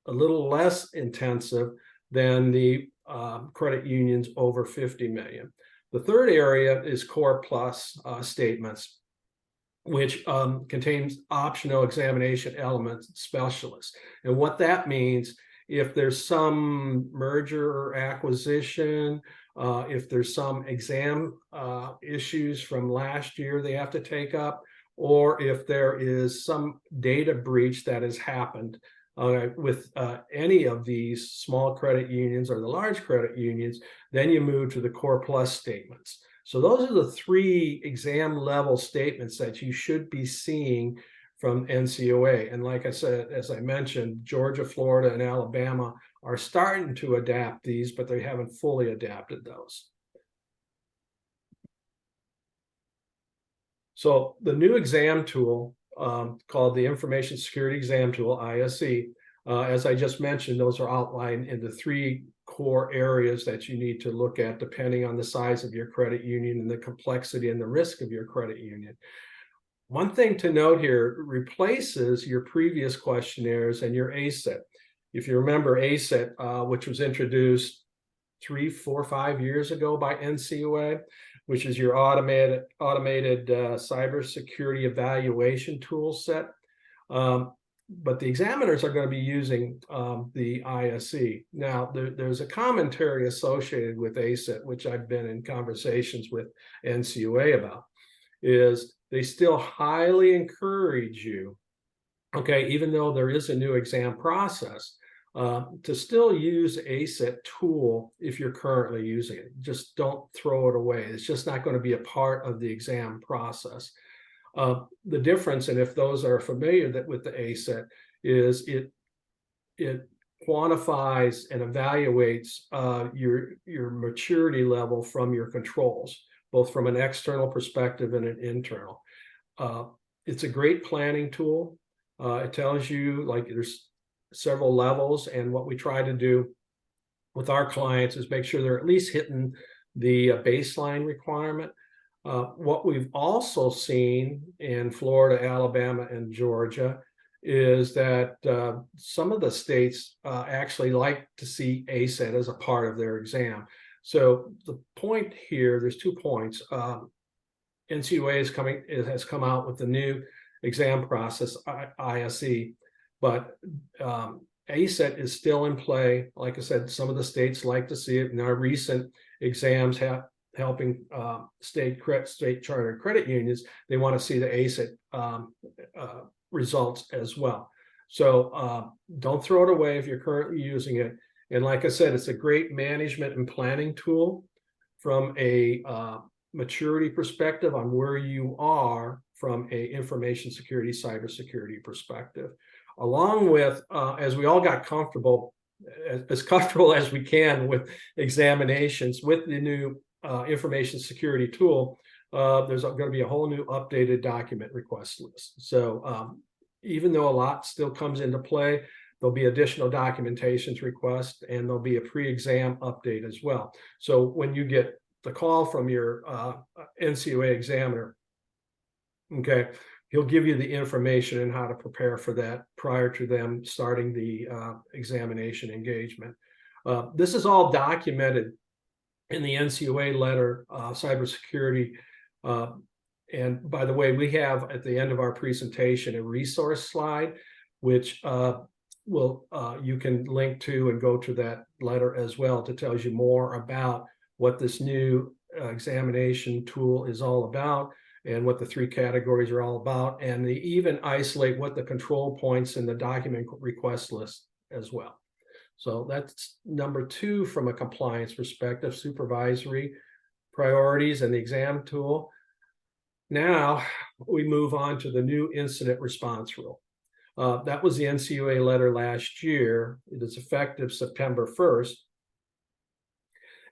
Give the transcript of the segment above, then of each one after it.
a little less intensive than the credit unions over 50 million. The third area is core plus statements, which contains optional examination elements specialists. And what that means, if there's some merger or acquisition, if there's some exam issues from last year they have to take up, or if there is some data breach that has happened with any of these small credit unions or the large credit unions, then you move to the core plus statements. So those are the three exam level statements that you should be seeing from NCOA. And like I said, as I mentioned, Georgia, Florida, and Alabama are starting to adapt these, but they haven't fully adapted those. So the new exam tool called the Information Security Exam Tool, ISE, as I just mentioned, those are outlined into three core areas that you need to look at depending on the size of your credit union and the complexity and the risk of your credit union. One thing to note here, replaces your previous questionnaires and your ACET. If you remember ACET, which was introduced 3, 4, 5 years ago by NCOA, which is your automated cybersecurity evaluation tool set. But the examiners are going to be using the ISE. Now, there's a commentary associated with ACET, which I've been in conversations with NCOA about, is they still highly encourage you, okay, even though there is a new exam process, to still use ACET tool if you're currently using it. Just don't throw it away. It's just not going to be a part of the exam process. The difference, and if those are familiar with the ACET, is it quantifies and evaluates your maturity level from your controls, both from an external perspective and an internal. It's a great planning tool. It tells you, like, there's several levels, and what we try to do with our clients is make sure they're at least hitting the baseline requirement. What we've also seen in Florida, Alabama, and Georgia is that some of the states actually like to see ACET as a part of their exam. So the point here, there's 2 points. NCOA has come out with the new exam process, ISE, but ACET is still in play. Like I said, some of the states like to see it, and our recent exams helping state chartered credit unions, they want to see the ACET results as well. So don't throw it away if you're currently using it. And like I said, it's a great management and planning tool from a maturity perspective on where you are from a information security, cybersecurity perspective. Along with, as we all got comfortable, as comfortable as we can with examinations, with the new information security tool, there's going to be a whole new updated document request list. So even though a lot still comes into play, there'll be additional documentations request, and there'll be a pre-exam update as well. So when you get the call from your NCOA examiner, okay, he'll give you the information and how to prepare for that prior to them starting the examination engagement. This is all documented in the NCOA letter, cybersecurity. And by the way, we have at the end of our presentation a resource slide, which you can link to and go to that letter as well, to tell you more about what this new examination tool is all about and what the 3 categories are all about. And they even isolate what the control points in the document request list as well. So that's number 2 from a compliance perspective, supervisory priorities and the exam tool. Now we move on to the new incident response rule. That was the NCOA letter last year. It is effective September 1st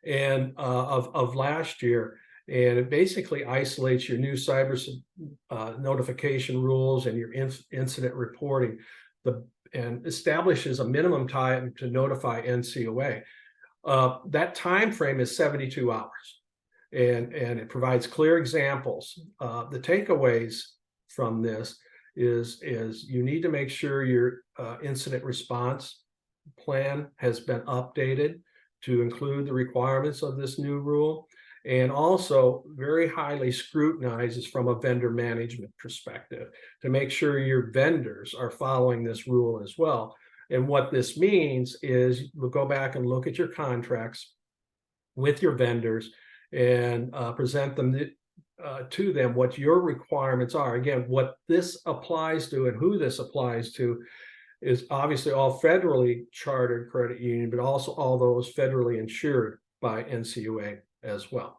and of last year. And it basically isolates your new cyber notification rules and your incident reporting, and establishes a minimum time to notify NCOA. That time frame is 72 hours, and it provides clear examples. The takeaways from this is you need to make sure your incident response plan has been updated to include the requirements of this new rule, and also very highly scrutinizes from a vendor management perspective to make sure your vendors are following this rule as well. And what this means is we'll go back and look at your contracts with your vendors and present them to them what your requirements are. Again, what this applies to and who this applies to is obviously all federally chartered credit union, but also all those federally insured by NCUA as well.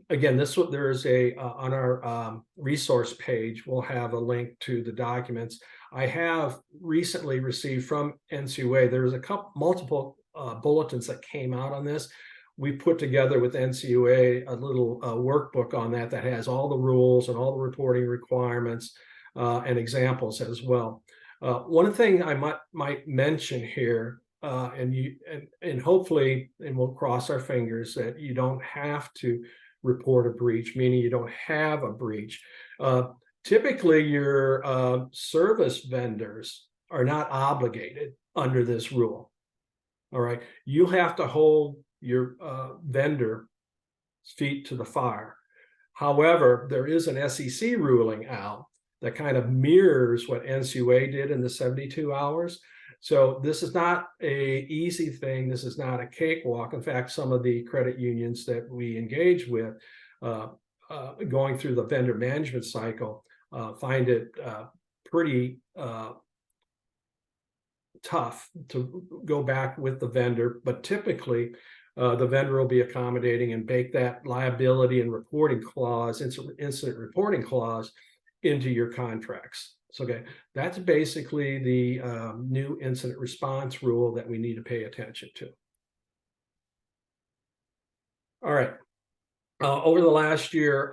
Again, there is a on our resource page, we'll have a link to the documents. I have recently received from NCUA, there's multiple bulletins that came out on this. We put together with NCUA a little workbook on that has all the rules and all the reporting requirements and examples as well. One thing I might mention here, and hopefully, and we'll cross our fingers that you don't have to report a breach, meaning you don't have a breach. Typically, your service vendors are not obligated under this rule. All right, you have to hold your vendor feet to the fire. However, there is an SEC ruling out that kind of mirrors what NCUA did in the 72 hours. So this is not a easy thing. This is not a cakewalk. In fact, some of the credit unions that we engage with going through the vendor management cycle find it pretty tough to go back with the vendor, but typically the vendor will be accommodating and bake that liability and reporting clause, incident reporting clause, into your contracts. So, okay, that's basically the new incident response rule that we need to pay attention to. All right. Over the last year,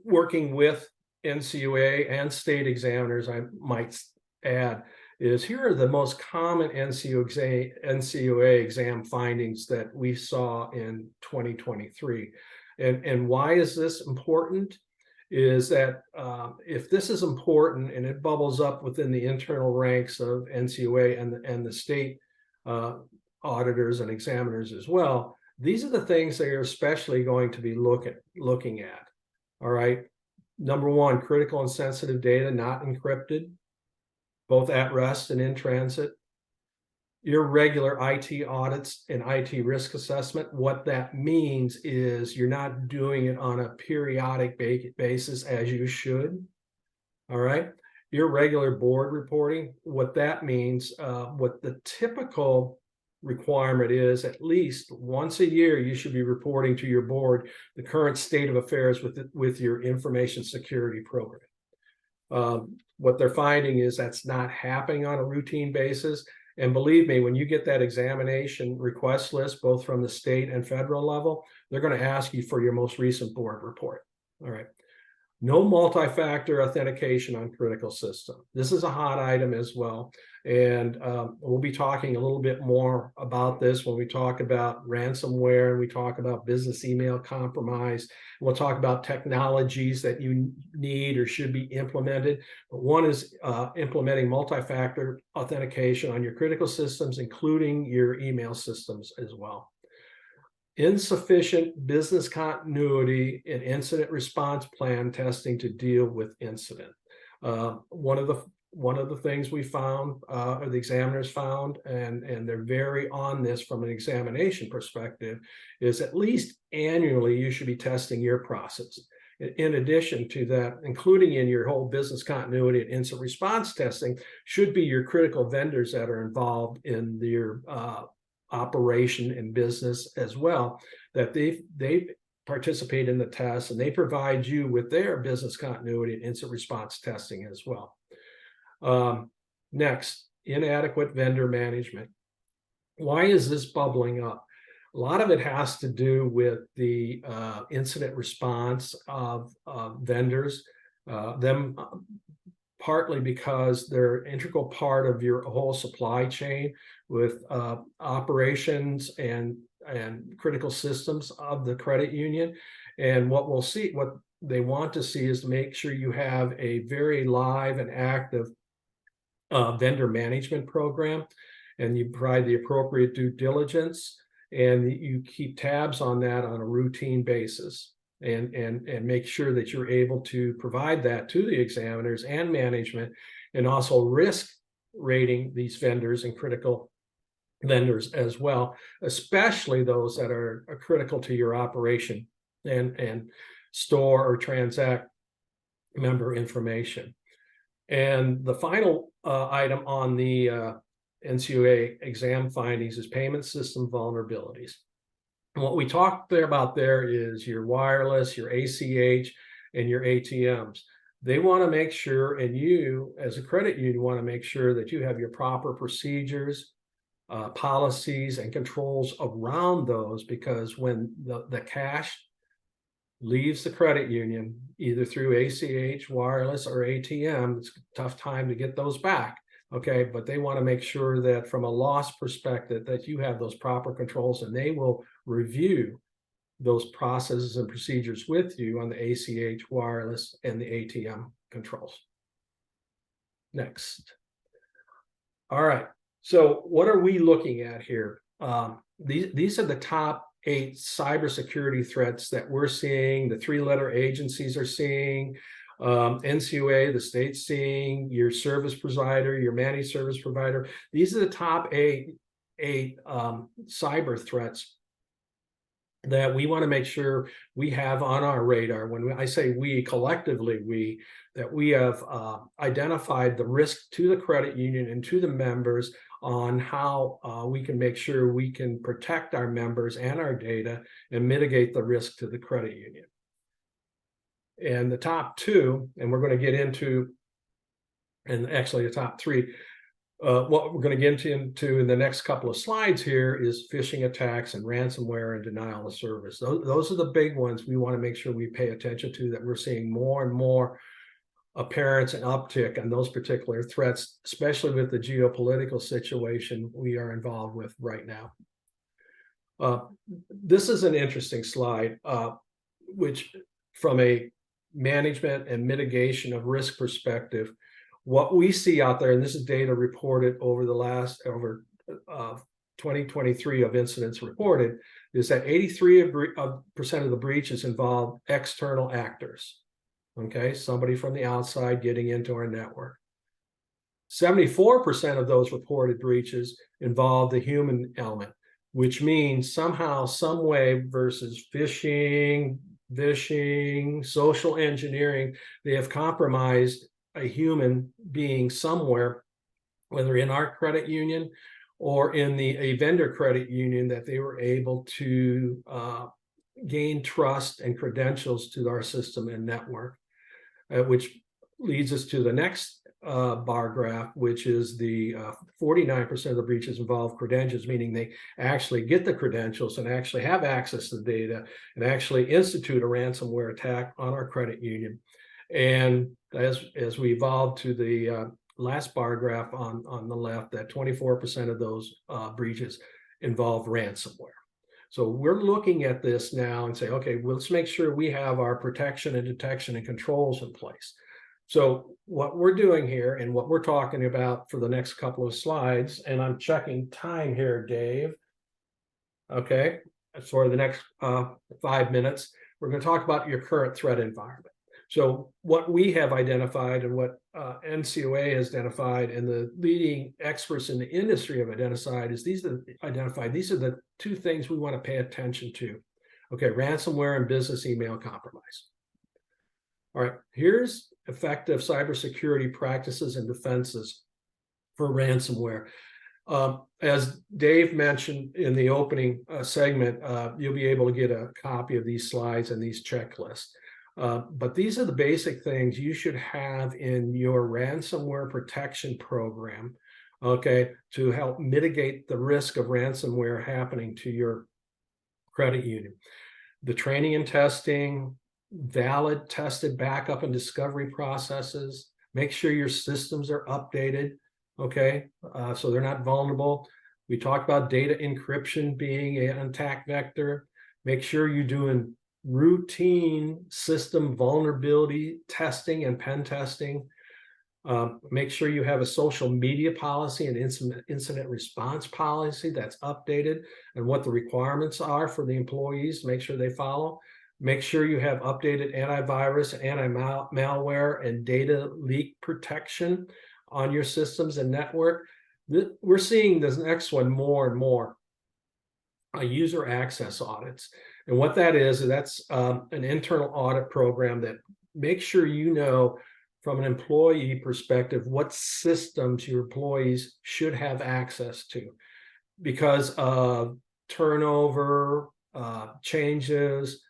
working with NCUA and state examiners, I might add, is here are the most common NCUA exam findings that we saw in 2023. And why is this important? Is that if this is important and it bubbles up within the internal ranks of NCUA and the state auditors and examiners as well, these are the things they are especially going to be looking at. All right. Number one, critical and sensitive data not encrypted, both at rest and in transit. Irregular IT audits and IT risk assessment. What that means is you're not doing it on a periodic basis as you should. All right. Irregular board reporting. What that means, what the typical requirement is, at least once a year, you should be reporting to your board the current state of affairs with your information security program. What they're finding is that's not happening on a routine basis. And believe me, when you get that examination request list, both from the state and federal level, they're going to ask you for your most recent board report. All right. No multi-factor authentication on critical system. This is a hot item as well. And we'll be talking a little bit more about this when we talk about ransomware and we talk about business email compromise. We'll talk about technologies that you need or should be implemented. But one is implementing multi-factor authentication on your critical systems, including your email systems as well. Insufficient business continuity and incident response plan testing to deal with incident. One of the things we found, or the examiners found, and they're very on this from an examination perspective, is at least annually you should be testing your process. In addition to that, including in your whole business continuity and incident response testing, should be your critical vendors that are involved in your operation and business as well, that they participate in the tests and they provide you with their business continuity and incident response testing as well. Next, inadequate vendor management. Why is this bubbling up? A lot of it has to do with the incident response of vendors, partly because they're an integral part of your whole supply chain with operations and critical systems of the credit union. And what we'll see, what they want to see is to make sure you have a very live and active vendor management program, and you provide the appropriate due diligence, and you keep tabs on that on a routine basis, and make sure that you're able to provide that to the examiners and management, and also risk rating these vendors and critical vendors as well, especially those that are critical to your operation and store or transact member information. And the final item on the NCUA exam findings is payment system vulnerabilities. And what we talked about there is your wireless, your ACH, and your ATMs. They want to make sure, and you as a credit union want to make sure that you have your proper procedures, policies, and controls around those, because when the cash leaves the credit union, either through ACH, wireless, or ATM, it's a tough time to get those back. Okay, but they want to make sure that from a loss perspective that you have those proper controls, and they will review those processes and procedures with you on the ACH, wireless, and the ATM controls. Next. All right, so what are we looking at here? These are the top 8 cybersecurity threats that we're seeing, the 3-letter agencies are seeing, NCUA, the state's seeing, your service provider, your managed service provider. These are the top 8 cyber threats that we want to make sure we have on our radar. When I say we, collectively, that we have identified the risk to the credit union and to the members on how we can make sure we can protect our members and our data and mitigate the risk to the credit union. And the top 2, and we're going to get into, and actually the top 3, what we're going to get into in the next couple of slides here is phishing attacks and ransomware and denial of service. Those are the big ones we want to make sure we pay attention to, that we're seeing more and more appearance and uptick on those particular threats, especially with the geopolitical situation we are involved with right now. This is an interesting slide, which from a management and mitigation of risk perspective, what we see out there, and this is data reported over the last, over 2023 of incidents reported, is that 83% of the breaches involve external actors. Okay, somebody from the outside getting into our network. 74% of those reported breaches involve the human element, which means somehow, some way, versus phishing, social engineering, they have compromised a human being somewhere, whether in our credit union or in a vendor credit union, that they were able to gain trust and credentials to our system and network, which leads us to the next bar graph, which is the 49% of the breaches involve credentials, meaning they actually get the credentials and actually have access to the data and actually institute a ransomware attack on our credit union. And as we evolve to the last bar graph on the left, that 24% of those breaches involve ransomware. So we're looking at this now and say, okay, well, let's make sure we have our protection and detection and controls in place. So what we're doing here and what we're talking about for the next couple of slides, and I'm checking time here, Dave. Okay, for the next 5 minutes, we're going to talk about your current threat environment. So what we have identified and what NCUA has identified and the leading experts in the industry have identified is these are the 2 things we want to pay attention to. Okay, ransomware and business email compromise. All right, here's effective cybersecurity practices and defenses for ransomware. As Dave mentioned in the opening segment, you'll be able to get a copy of these slides and these checklists. But these are the basic things you should have in your ransomware protection program, okay, to help mitigate the risk of ransomware happening to your credit union. The training and testing, valid tested backup and discovery processes, make sure your systems are updated, okay, so they're not vulnerable. We talked about data encryption being an attack vector. Make sure you're doing routine system vulnerability testing and pen testing. Make sure you have a social media policy and incident response policy that's updated and what the requirements are for the employees. Make sure they follow. Make sure you have updated antivirus, anti-malware, and data leak protection on your systems and network. We're seeing this next one more and more, user access audits. And what that is, that's an internal audit program that makes sure you know from an employee perspective what systems your employees should have access to because of turnover, changes,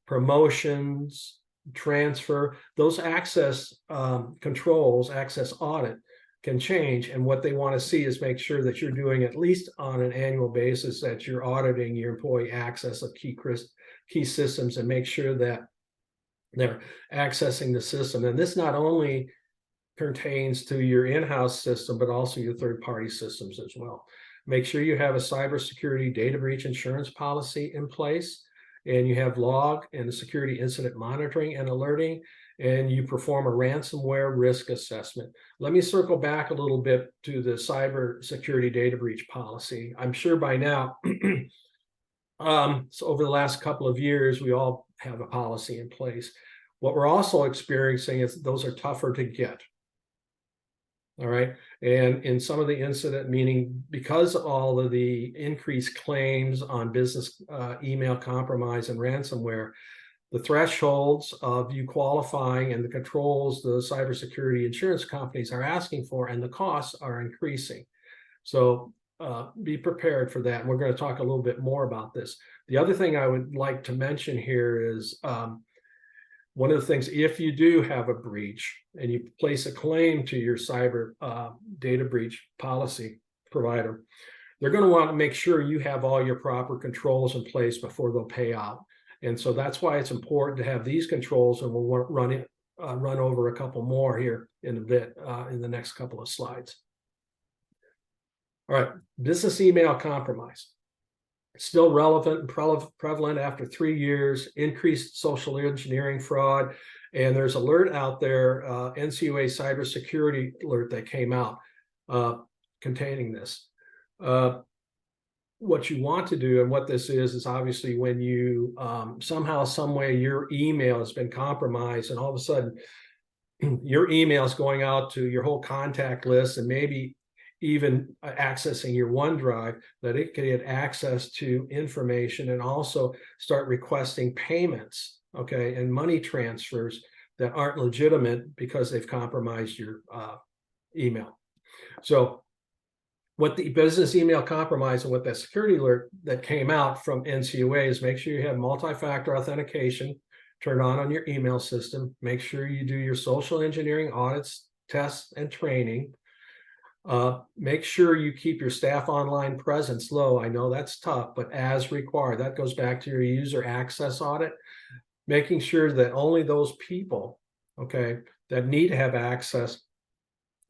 promotions, transfer. Those access controls, access audit can change. And what they want to see is make sure that you're doing at least on an annual basis that you're auditing your employee access of key systems and make sure that they're accessing the system. And this not only pertains to your in-house system, but also your third-party systems as well. Make sure you have a cybersecurity data breach insurance policy in place, and you have log and security incident monitoring and alerting, and you perform a ransomware risk assessment. Let me circle back a little bit to the cybersecurity data breach policy. I'm sure by now, so over the last couple of years, we all have a policy in place. What we're also experiencing is those are tougher to get. All right. And in some of the incident, meaning because of all of the increased claims on business email compromise and ransomware, the thresholds of you qualifying and the controls the cybersecurity insurance companies are asking for and the costs are increasing. So be prepared for that. And we're going to talk a little bit more about this. The other thing I would like to mention here is one of the things, if you do have a breach and you place a claim to your cyber data breach policy provider, they're going to want to make sure you have all your proper controls in place before they'll pay out. And so that's why it's important to have these controls, and we'll run over a couple more here in a bit in the next couple of slides. All right, business email compromise. Still relevant and prevalent after 3 years, increased social engineering fraud, and there's alert out there, NCUA cybersecurity alert that came out containing this. What you want to do and what this is obviously when you somehow, some way your email has been compromised and all of a sudden your email is going out to your whole contact list and maybe even accessing your OneDrive, that it can get access to information and also start requesting payments, okay, and money transfers that aren't legitimate because they've compromised your email. So what the business email compromise and what that security alert that came out from NCUA is make sure you have multi-factor authentication turned on your email system. Make sure you do your social engineering audits, tests, and training. Make sure you keep your staff online presence low. I know that's tough, but as required. That goes back to your user access audit, making sure that only those people, okay, that need to have access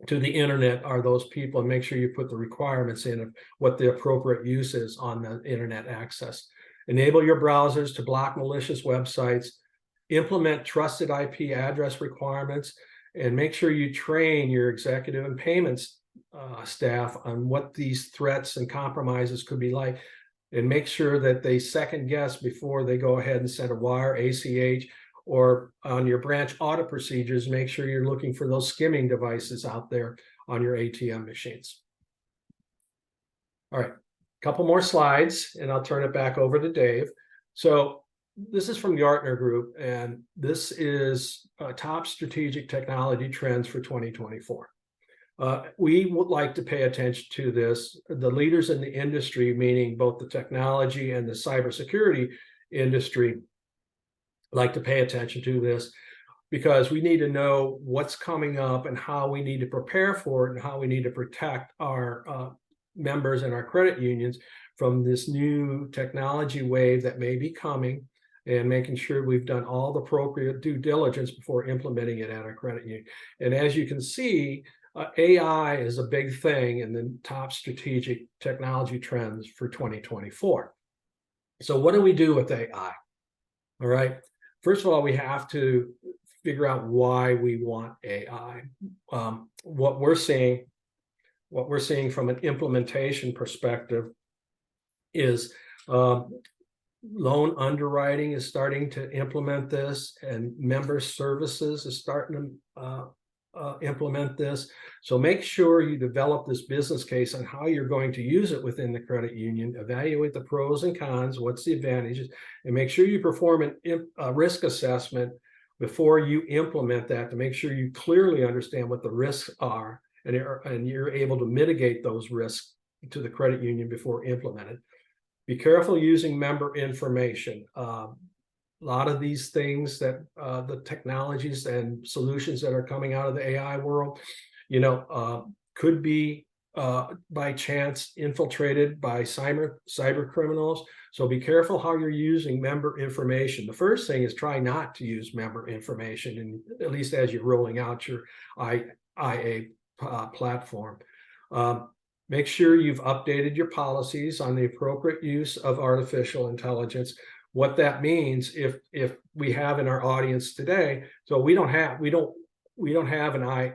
to the internet are those people, and make sure you put the requirements in of what the appropriate use is on the internet access. Enable your browsers to block malicious websites, implement trusted IP address requirements, and make sure you train your executive and payments staff on what these threats and compromises could be like, and make sure that they second guess before they go ahead and send a wire, ACH, or on your branch audit procedures, make sure you're looking for those skimming devices out there on your ATM machines. All right, a couple more slides and I'll turn it back over to Dave. So this is from Gartner Group, and this is top strategic technology trends for 2024. We would like to pay attention to this. The leaders in the industry, meaning both the technology and the cybersecurity industry, like to pay attention to this because we need to know what's coming up and how we need to prepare for it and how we need to protect our members and our credit unions from this new technology wave that may be coming, and making sure we've done all the appropriate due diligence before implementing it at our credit union. And as you can see, AI is a big thing in the top strategic technology trends for 2024. So what do we do with AI? All right. First of all, we have to figure out why we want AI. What we're seeing from an implementation perspective is loan underwriting is starting to implement this, and member services is starting to implement this. So make sure you develop this business case on how you're going to use it within the credit union, evaluate the pros and cons, what's the advantages, and make sure you perform a risk assessment before you implement that to make sure you clearly understand what the risks are, and you're able to mitigate those risks to the credit union before implemented. Be careful using member information. A lot of these things that the technologies and solutions that are coming out of the AI world, could be by chance infiltrated by cyber criminals. So be careful how you're using member information. The first thing is try not to use member information, and at least as you're rolling out your IA platform. Make sure you've updated your policies on the appropriate use of artificial intelligence. What that means, if we have in our audience today, so we don't have an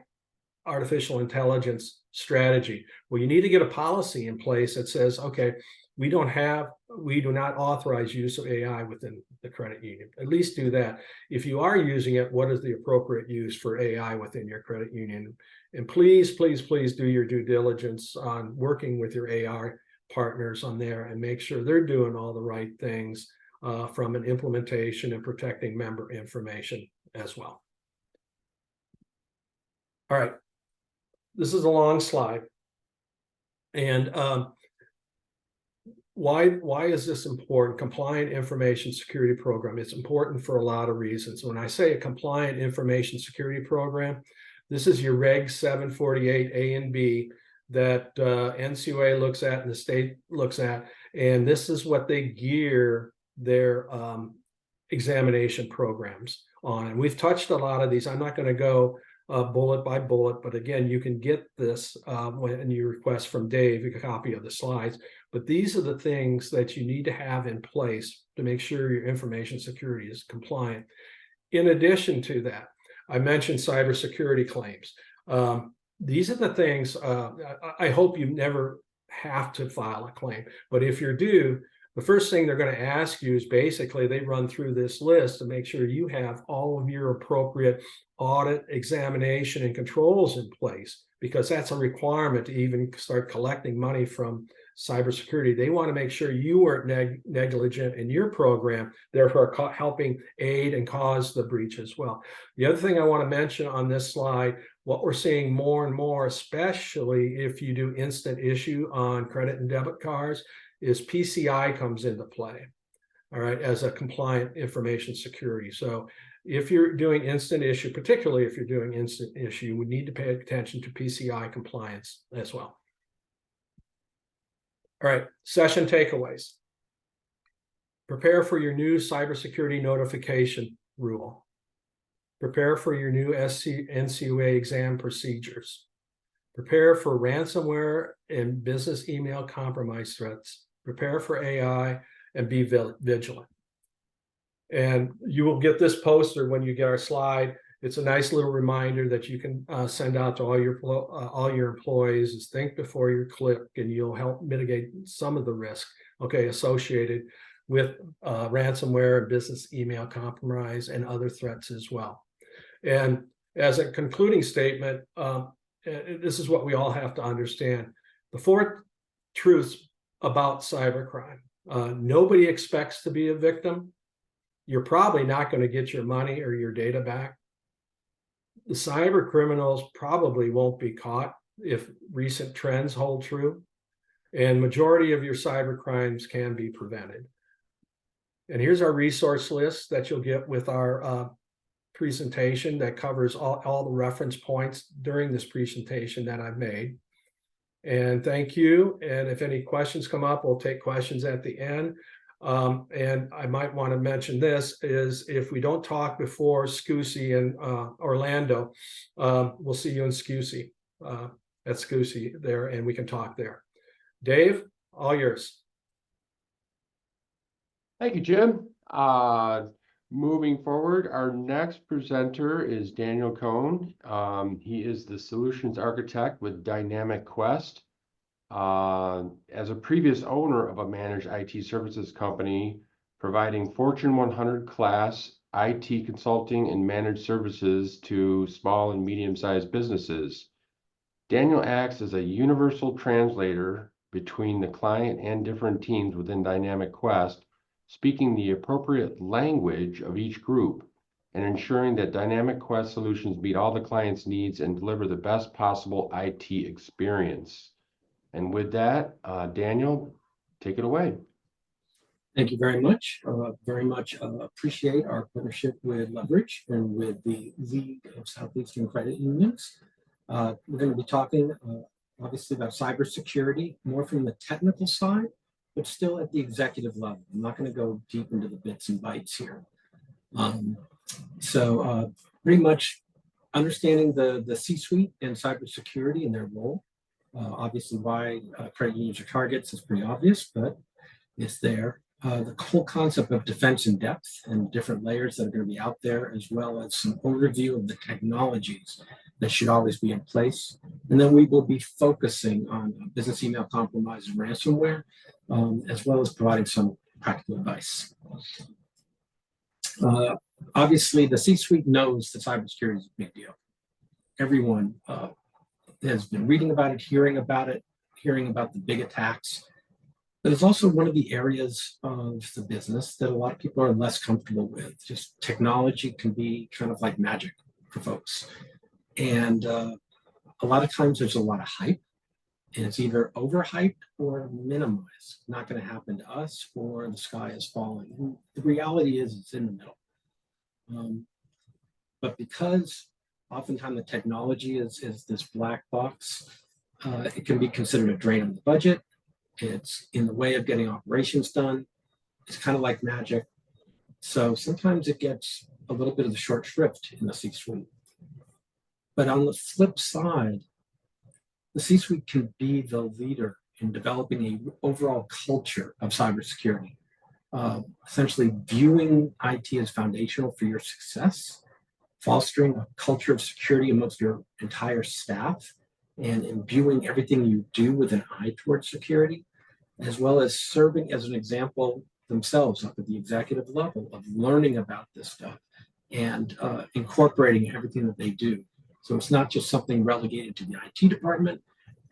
artificial intelligence strategy. Well, you need to get a policy in place that says, okay, we do not authorize use of AI within the credit union. At least do that. If you are using it, what is the appropriate use for AI within your credit union? And please, please, please do your due diligence on working with your AI partners on there, and make sure they're doing all the right things from an implementation and protecting member information as well. All right, this is a long slide. And why is this important? Compliant information security program. It's important for a lot of reasons. When I say a compliant information security program, this is your Reg 748 A and B that NCUA looks at and the state looks at, and this is what they gear their examination programs on. And we've touched a lot of these. I'm not going to go bullet by bullet, but again, you can get this when you request from Dave a copy of the slides. But these are the things that you need to have in place to make sure your information security is compliant. In addition to that, I mentioned cybersecurity claims. These are the things, I hope you never have to file a claim, but if you're due, the first thing they're going to ask you is basically they run through this list to make sure you have all of your appropriate audit, examination, and controls in place, because that's a requirement to even start collecting money from cybersecurity. They want to make sure you weren't negligent in your program, therefore helping aid and cause the breach as well. The other thing I want to mention on this slide, what we're seeing more and more, especially if you do instant issue on credit and debit cards, is PCI comes into play, all right, as a compliant information security. So if you're doing instant issue, particularly if you're doing instant issue, we need to pay attention to PCI compliance as well. All right, session takeaways. Prepare for your new cybersecurity notification rule. Prepare for your new NCUA exam procedures. Prepare for ransomware and business email compromise threats. Prepare for AI and be vigilant. And you will get this poster when you get our slide. It's a nice little reminder that you can send out to all your employees. Is think before you click, and you'll help mitigate some of the risk, okay, associated with ransomware and business email compromise and other threats as well. And as a concluding statement, this is what we all have to understand. The 4 truths about cybercrime. Nobody expects to be a victim. You're probably not going to get your money or your data back. The cyber criminals probably won't be caught if recent trends hold true. And majority of your cyber crimes can be prevented. And here's our resource list that you'll get with our presentation that covers all the reference points during this presentation that I've made. And thank you. And if any questions come up, we'll take questions at the end. And I might want to mention this is if we don't talk before SCUSY in Orlando, we'll see you in SCUSY, at SCUSY there, and we can talk there. Dave, all yours. Thank you, Jim. Moving forward, our next presenter is Daniel Cohn. He is the solutions architect with Dynamic Quest. As a previous owner of a managed IT services company providing Fortune 100 class IT consulting and managed services to small and medium-sized businesses, Daniel acts as a universal translator between the client and different teams within Dynamic Quest, speaking the appropriate language of each group and ensuring that Dynamic Quest solutions meet all the client's needs and deliver the best possible IT experience. And with that, Daniel, take it away. Thank you very much. Very much appreciate our partnership with Leverage and with the League of Southeastern Credit Unions. We're going to be talking obviously about cybersecurity, more from the technical side, but still at the executive level. I'm not going to go deep into the bits and bytes here. Pretty much understanding the C-suite and cybersecurity and their role. Obviously, why credit unions are targets is pretty obvious, but it's there. The whole concept of defense in depth and different layers that are going to be out there, as well as some overview of the technologies that should always be in place. And then we will be focusing on business email compromise and ransomware, as well as providing some practical advice. Obviously, the C-suite knows that cybersecurity is a big deal. Everyone has been reading about it, hearing about the big attacks. But it's also one of the areas of the business that a lot of people are less comfortable with. Just technology can be kind of like magic for folks. And a lot of times there's a lot of hype, and it's either overhyped or minimized. Not going to happen to us, or the sky is falling. And the reality is it's in the middle. But because oftentimes the technology is this black box, it can be considered a drain on the budget. It's in the way of getting operations done. It's kind of like magic. So sometimes it gets a little bit of the short shrift in the C-suite. But on the flip side, the C-suite can be the leader in developing an overall culture of cybersecurity, essentially viewing IT as foundational for your success, fostering a culture of security amongst your entire staff, and imbuing everything you do with an eye towards security, as well as serving as an example themselves up at the executive level of learning about this stuff and incorporating everything that they do. So it's not just something relegated to the IT department,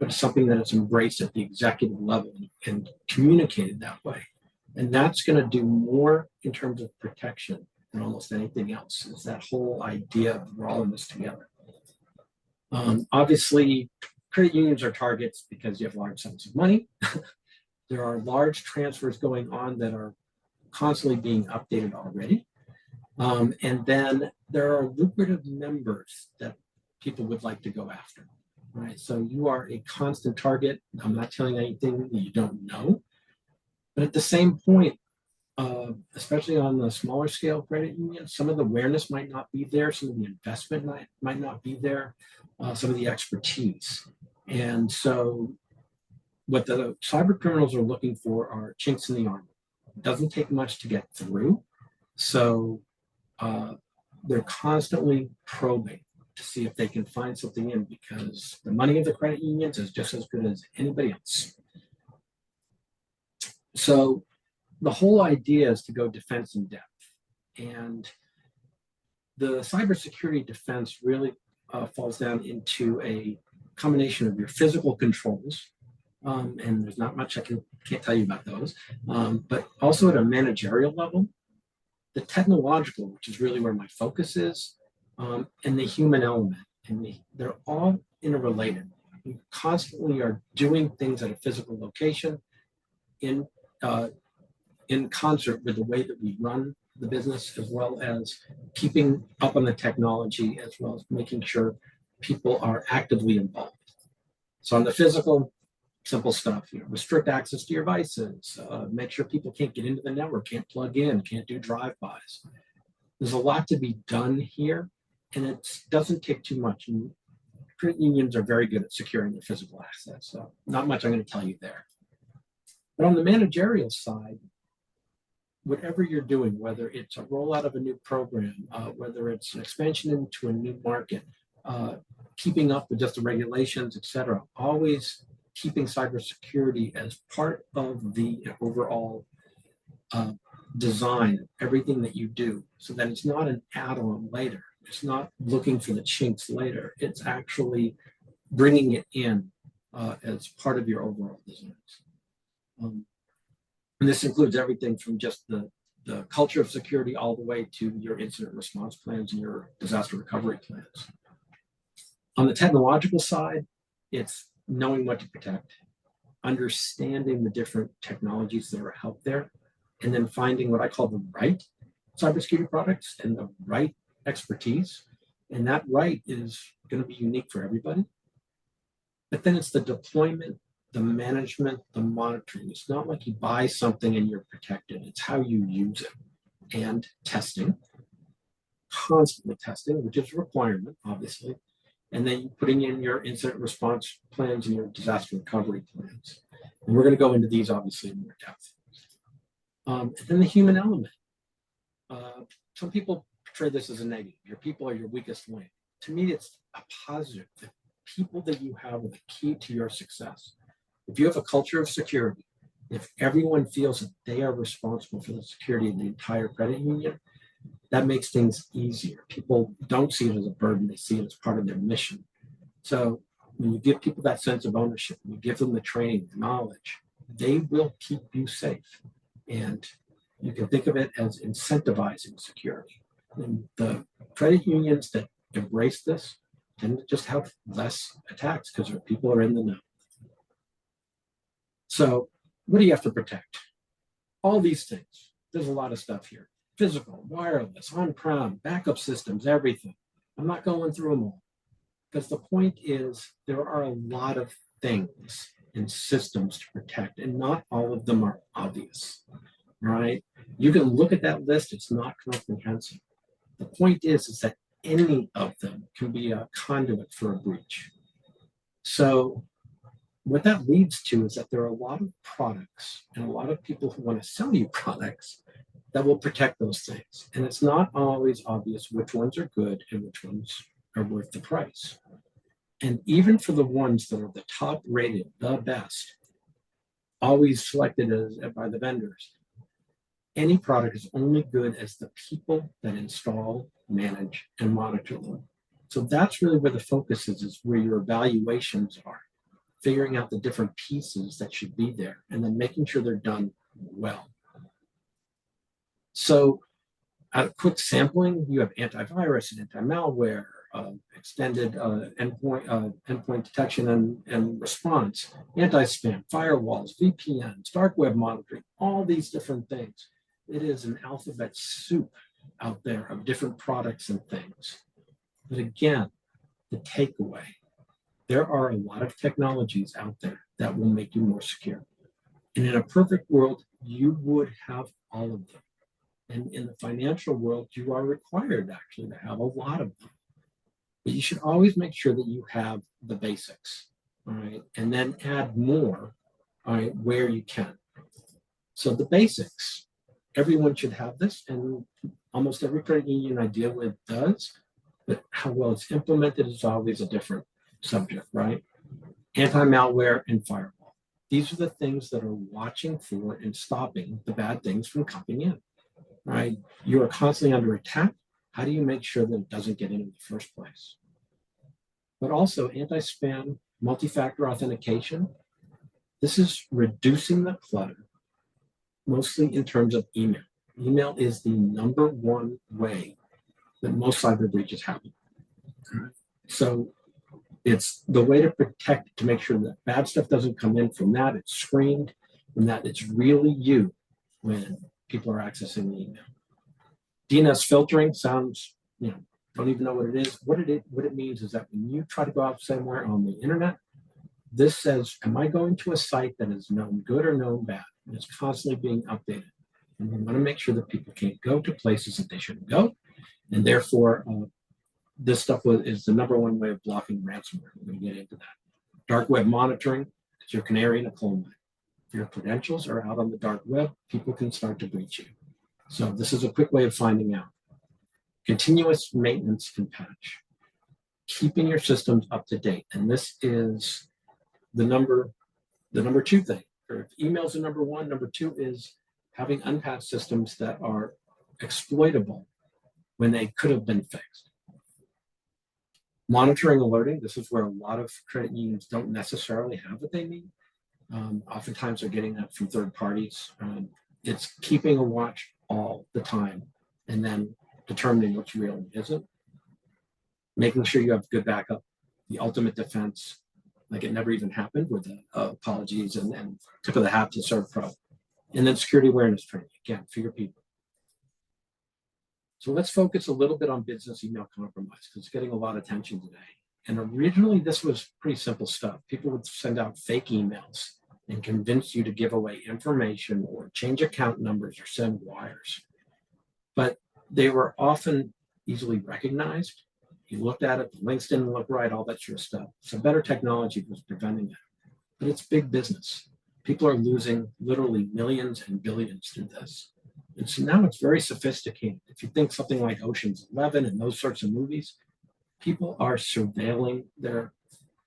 but it's something that is embraced at the executive level and communicated that way. And that's going to do more in terms of protection than almost anything else. It's that whole idea of we're all in this together. Obviously, credit unions are targets because you have large sums of money. There are large transfers going on that are constantly being updated already. And then there are lucrative members that people would like to go after, right? So you are a constant target. I'm not telling you anything that you don't know. But at the same point, especially on the smaller scale credit unions, some of the awareness might not be there, some of the investment might not be there, some of the expertise. And so what the cyber criminals are looking for are chinks in the armor. It doesn't take much to get through. So they're constantly probing to see if they can find something in, because the money of the credit unions is just as good as anybody else. So the whole idea is to go defense in depth. And the cybersecurity defense really falls down into a combination of your physical controls, and there's not much I can't tell you about those, but also at a managerial level, the technological, which is really where my focus is, and the human element. And they're all interrelated. We constantly are doing things at a physical location in concert with the way that we run the business, as well as keeping up on the technology, as well as making sure people are actively involved. So on the physical, simple stuff, restrict access to your devices, make sure people can't get into the network, can't plug in, can't do drive-bys. There's a lot to be done here, and it doesn't take too much. And credit unions are very good at securing their physical assets, so not much I'm going to tell you there. But on the managerial side, whatever you're doing, whether it's a rollout of a new program, whether it's an expansion into a new market, keeping up with just the regulations, et cetera, always keeping cybersecurity as part of the overall design of everything that you do, so that it's not an add-on later. It's not looking for the chinks later. It's actually bringing it in as part of your overall designs. And this includes everything from just the culture of security all the way to your incident response plans and your disaster recovery plans. On the technological side, it's knowing what to protect, understanding the different technologies that are out there, and then finding what I call the right cybersecurity products and the right expertise. And that right is going to be unique for everybody. But then it's the deployment, the management, the monitoring. It's not like you buy something and you're protected. It's how you use it. And testing, constantly testing, which is a requirement, obviously. And then putting in your incident response plans and your disaster recovery plans. And we're going to go into these obviously in more depth. And then the human element. Some people portray this as a negative. Your people are your weakest link. To me, it's a positive. The people that you have are the key to your success. If you have a culture of security, if everyone feels that they are responsible for the security of the entire credit union, that makes things easier. People don't see it as a burden, they see it as part of their mission. So when you give people that sense of ownership, you give them the training, the knowledge, they will keep you safe. And you can think of it as incentivizing security. And the credit unions that embrace this tend to just have less attacks because their people are in the know. So what do you have to protect? All these things. There's a lot of stuff here. Physical, wireless, on-prem, backup systems, everything. I'm not going through them all because the point is there are a lot of things and systems to protect, and not all of them are obvious, right? You can look at that list. It's not comprehensive. The point is that any of them can be a conduit for a breach. So what that leads to is that there are a lot of products and a lot of people who want to sell you products that will protect those things. And it's not always obvious which ones are good and which ones are worth the price. And even for the ones that are the top rated, the best, always selected by the vendors, any product is only good as the people that install, manage, and monitor them. So that's really where the focus is where your evaluations are, figuring out the different pieces that should be there, and then making sure they're done well. So a quick sampling, you have antivirus and anti-malware, extended endpoint detection and response, anti-spam, firewalls, VPNs, dark web monitoring, all these different things. It is an alphabet soup out there of different products and things. But again, the takeaway, there are a lot of technologies out there that will make you more secure. And in a perfect world, you would have all of them. And in the financial world, you are required actually to have a lot of them. But you should always make sure that you have the basics, all right? And then add more, all right, where you can. So the basics, everyone should have this, and almost every credit union I deal with does, but how well it's implemented is always a different subject, right? Anti-malware and firewall. These are the things that are watching for and stopping the bad things from coming in, right? You are constantly under attack. How do you make sure that it doesn't get in the first place? But also anti-spam, multi-factor authentication. This is reducing the clutter, mostly in terms of email. Email is the number one way that most cyber breaches happen. So it's the way to protect, to make sure that bad stuff doesn't come in from that, it's screened, and that it's really you when people are accessing the email. DNS filtering sounds, don't even know what it is. What it means is that when you try to go out somewhere on the internet, this says, am I going to a site that is known good or known bad? And it's constantly being updated. And we want to make sure that people can't go to places that they shouldn't go. And therefore, this stuff is the number one way of blocking ransomware. We're going to get into that. Dark web monitoring is your canary in a coal mine. If your credentials are out on the dark web, people can start to breach you. So this is a quick way of finding out. Continuous maintenance and patch. Keeping your systems up to date. And this is the number two thing. Or if emails are number one, number two is having unpatched systems that are exploitable when they could have been fixed. Monitoring alerting, this is where a lot of credit unions don't necessarily have what they need. Oftentimes they're getting that from third parties. It's keeping a watch all the time and then determining what's real and isn't. Making sure you have good backup, the ultimate defense, like it never even happened with the apologies and tip of the hat to ServPro. And then security awareness training, again, for your people. So let's focus a little bit on business email compromise because it's getting a lot of attention today. And originally this was pretty simple stuff. People would send out fake emails and convince you to give away information or change account numbers or send wires. But they were often easily recognized. You looked at it, the links didn't look right, all that sort of stuff. So better technology was preventing that. But it's big business. People are losing literally millions and billions through this. And so now it's very sophisticated. If you think something like Ocean's 11 and those sorts of movies, people are surveilling their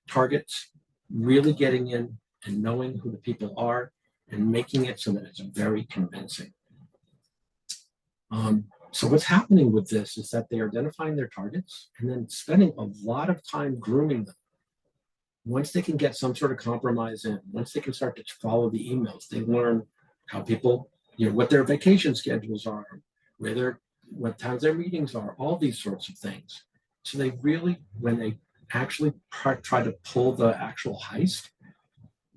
targets, really getting in and knowing who the people are and making it so that it's very convincing. So what's happening with this is that they're identifying their targets and then spending a lot of time grooming them. Once they can get some sort of compromise in, once they can start to follow the emails, they learn how people, what their vacation schedules are, what times their meetings are, all these sorts of things. So they really, when they actually try to pull the actual heist,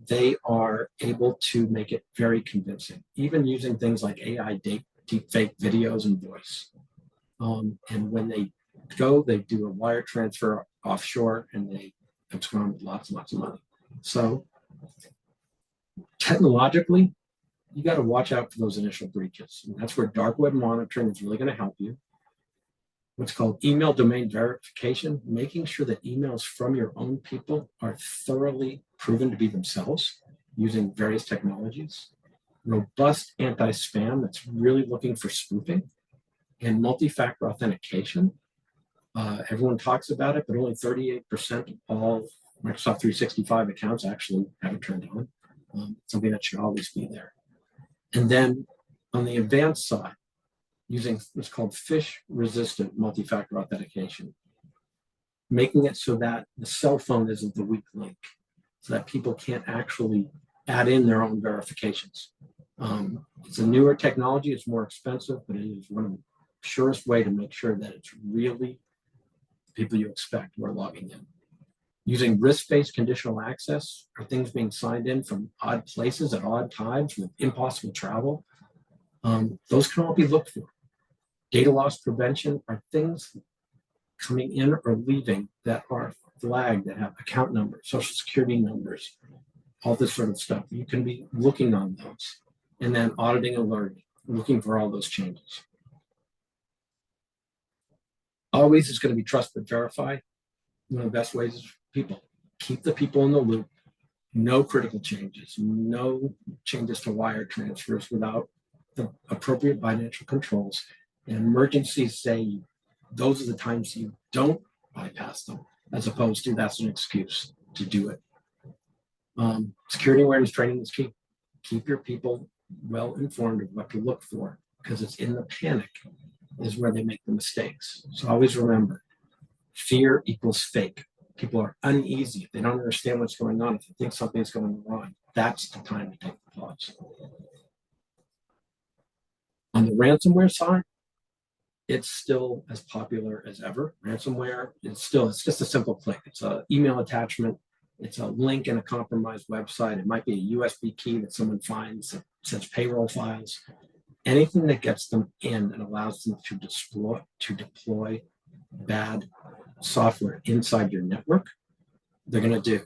they are able to make it very convincing, even using things like AI deepfake videos and voice. And when they go, they do a wire transfer offshore and they abscond with lots and lots of money. So technologically, you got to watch out for those initial breaches. And that's where dark web monitoring is really going to help you. What's called email domain verification, making sure that emails from your own people are thoroughly proven to be themselves using various technologies. Robust anti-spam that's really looking for spoofing, and multi-factor authentication. Everyone talks about it, but only 38% of all Microsoft 365 accounts actually have it turned on. Something that should always be there. And then on the advanced side, using what's called phish-resistant multi-factor authentication, making it so that the cell phone isn't the weak link, so that people can't actually add in their own verifications. It's a newer technology, it's more expensive, but it is one of the surest way to make sure that it's really people you expect who are logging in. Using risk-based conditional access, are things being signed in from odd places at odd times with impossible travel. Those can all be looked for. Data loss prevention are things coming in or leaving that are flagged, that have account numbers, social security numbers, all this sort of stuff. You can be looking on those and then auditing alerting, looking for all those changes. Always it's going to be trust but verify. One of the best ways is people. Keep the people in the loop. No critical changes, no changes to wire transfers without the appropriate financial controls. And emergencies say those are the times you don't bypass them, as opposed to that's an excuse to do it. Security awareness training is key. Keep your people well informed of what to look for, because it's in the panic is where they make the mistakes. So always remember, fear equals fake. People are uneasy. If they don't understand what's going on, if they think something's going wrong, that's the time to take the pause. On the ransomware side, it's still as popular as ever. Ransomware is still, it's just a simple click. It's an email attachment. It's a link in a compromised website. It might be a USB key that someone finds that says payroll files. Anything that gets them in and allows them to deploy bad software inside your network, they're going to do.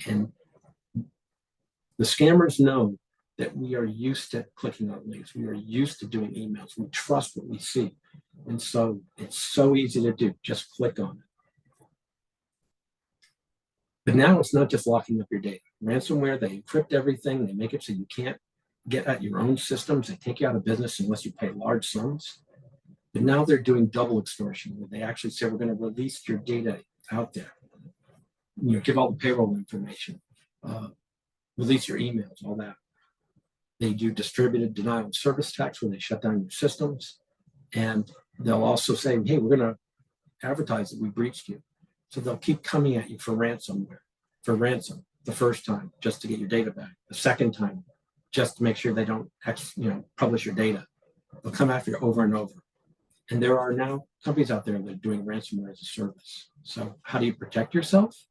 And the scammers know that we are used to clicking on links. We are used to doing emails. We trust what we see. And so it's so easy to do. Just click on it. But now it's not just locking up your data. Ransomware, they encrypt everything. They make it so you can't get at your own systems. They take you out of business unless you pay large sums. But now they're doing double extortion, where they actually say, we're going to release your data out there. Give all the payroll information, release your emails, all that. They do distributed denial of service tax, where they shut down your systems. And they'll also say, hey, we're going to advertise that we breached you. So they'll keep coming at you for ransom the first time, just to get your data back. The second time, just to make sure they don't publish your data. They'll come after you over and over. And there are now companies out there that are doing ransomware as a service. So how do you protect yourself?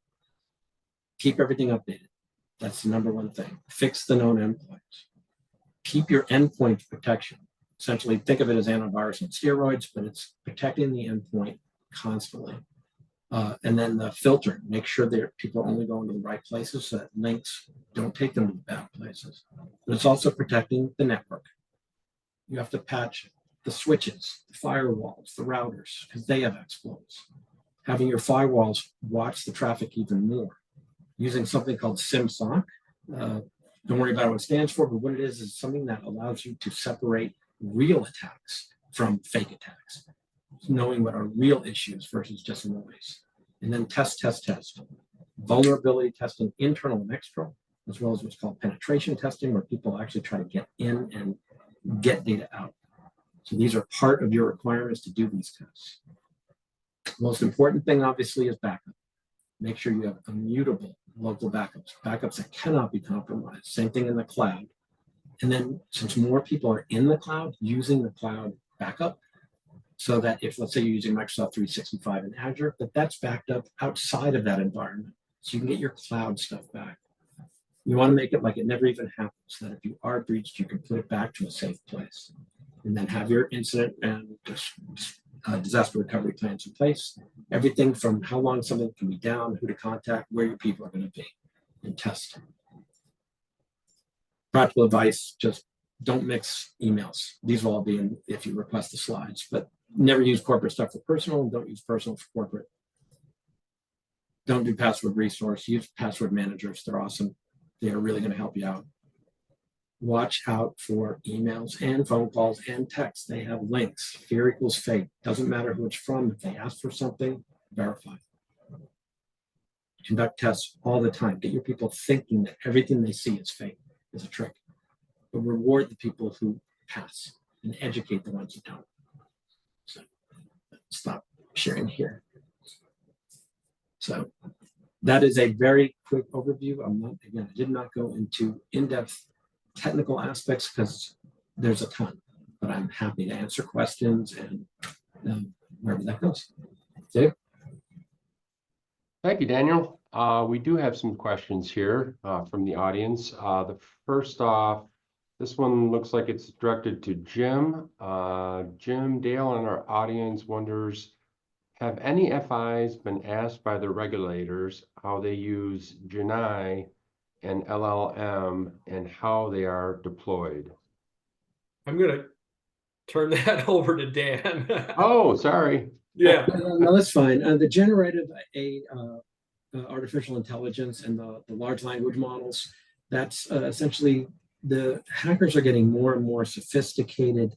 Keep everything updated. That's the number one thing. Fix the known endpoints. Keep your endpoint protection. Essentially, think of it as antivirus on steroids, but it's protecting the endpoint constantly. And then the filter, make sure that people are only going to the right places, so that links don't take them to the bad places. But it's also protecting the network. You have to patch the switches, the firewalls, the routers, because they have exploits. Having your firewalls watch the traffic even more. Using something called SIMSOC. Don't worry about what it stands for, but what it is something that allows you to separate real attacks from fake attacks. Knowing what are real issues versus just noise. And then test. Vulnerability testing, internal and external, as well as what's called penetration testing, where people actually try to get in and get data out. So these are part of your requirements to do these tests. Most important thing, obviously, is backup. Make sure you have immutable local backups that cannot be compromised. Same thing in the cloud. And then since more people are in the cloud, using the cloud backup, so that if, let's say you're using Microsoft 365 and Azure, that's backed up outside of that environment. So you can get your cloud stuff back. You want to make it like it never even happens, that if you are breached, you can put it back to a safe place. And then have your incident and disaster recovery plans in place. Everything from how long something can be down, who to contact, where your people are going to be, and test. Practical advice, just don't mix emails. These will all be in if you request the slides, but never use corporate stuff for personal, and don't use personal for corporate. Don't do password resource, use password managers. They're awesome. They are really going to help you out. Watch out for emails and phone calls and texts. They have links. Fear equals fake. Doesn't matter who it's from. If they ask for something, verify. Conduct tests all the time. Get your people thinking that everything they see is fake, is a trick. But reward the people who pass and educate the ones who don't. So stop sharing here. So that is a very quick overview. I did not go into in-depth technical aspects because there's a ton, but I'm happy to answer questions and wherever that goes. Dave? Thank you, Daniel. We do have some questions here from the audience. The first off, this one looks like it's directed to Jim. Jim Dale in our audience wonders, have any FIs been asked by the regulators how they use Genai and LLM and how they are deployed? I'm going to turn that over to Dan. Oh, sorry. Yeah. No, that's fine. The generative artificial intelligence and the large language models, that's essentially the hackers are getting more and more sophisticated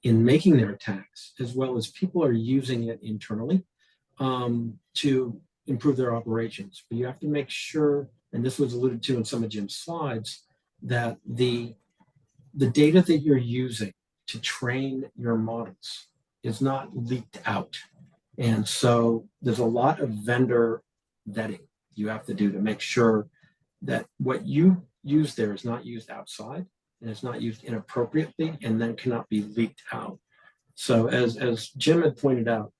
in making their attacks, as well as people are using it internally to improve their operations. But you have to make sure, and this was alluded to in some of Jim's slides, that the data that you're using to train your models is not leaked out. And so there's a lot of vendor vetting you have to do to make sure that what you use there is not used outside and it's not used inappropriately and then cannot be leaked out. So as Jim had pointed out,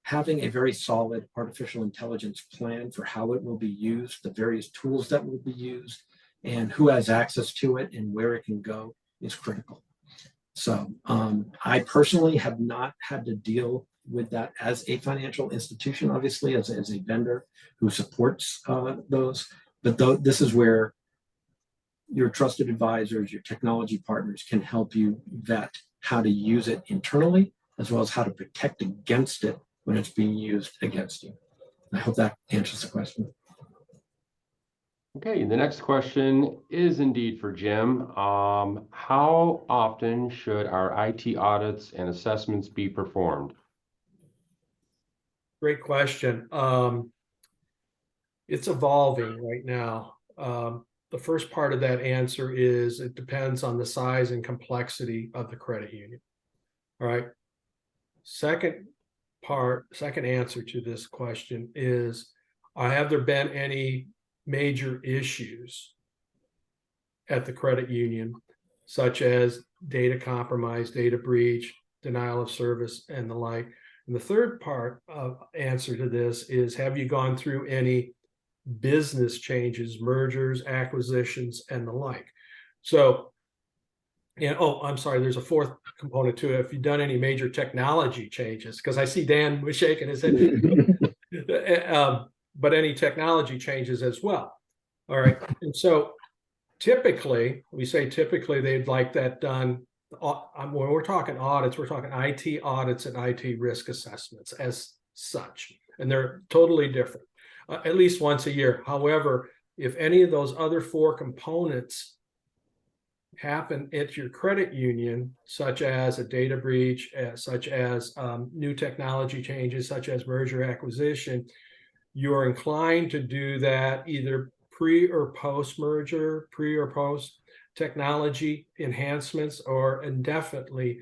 having a very solid artificial intelligence plan for how it will be used, the various tools that will be used, and who has access to it and where it can go is critical. So I personally have not had to deal with that as a financial institution, obviously, as a vendor who supports those. But this is where your trusted advisors, your technology partners can help you vet how to use it internally, as well as how to protect against it when it's being used against you. I hope that answers the question. Okay, the next question is indeed for Jim. How often should our IT audits and assessments be performed? Great question. It's evolving right now. The first part of that answer is it depends on the size and complexity of the credit union. All right. Second answer to this question is, have there been any major issues at the credit union, such as data compromise, data breach, denial of service, and the like? And the third part of answer to this is, have you gone through any business changes, mergers, acquisitions, and the like? So, and oh, I'm sorry, there's a fourth component to it. If you've done any major technology changes, because I see Dan was shaking his head, but any technology changes as well. All right. And so typically, they'd like that done. When we're talking audits, we're talking IT audits and IT risk assessments as such, and they're totally different, at least once a year. However, if any of those other four components happen at your credit union, such as a data breach, such as new technology changes, such as merger acquisition, you're inclined to do that either pre or post merger, pre or post technology enhancements, or indefinitely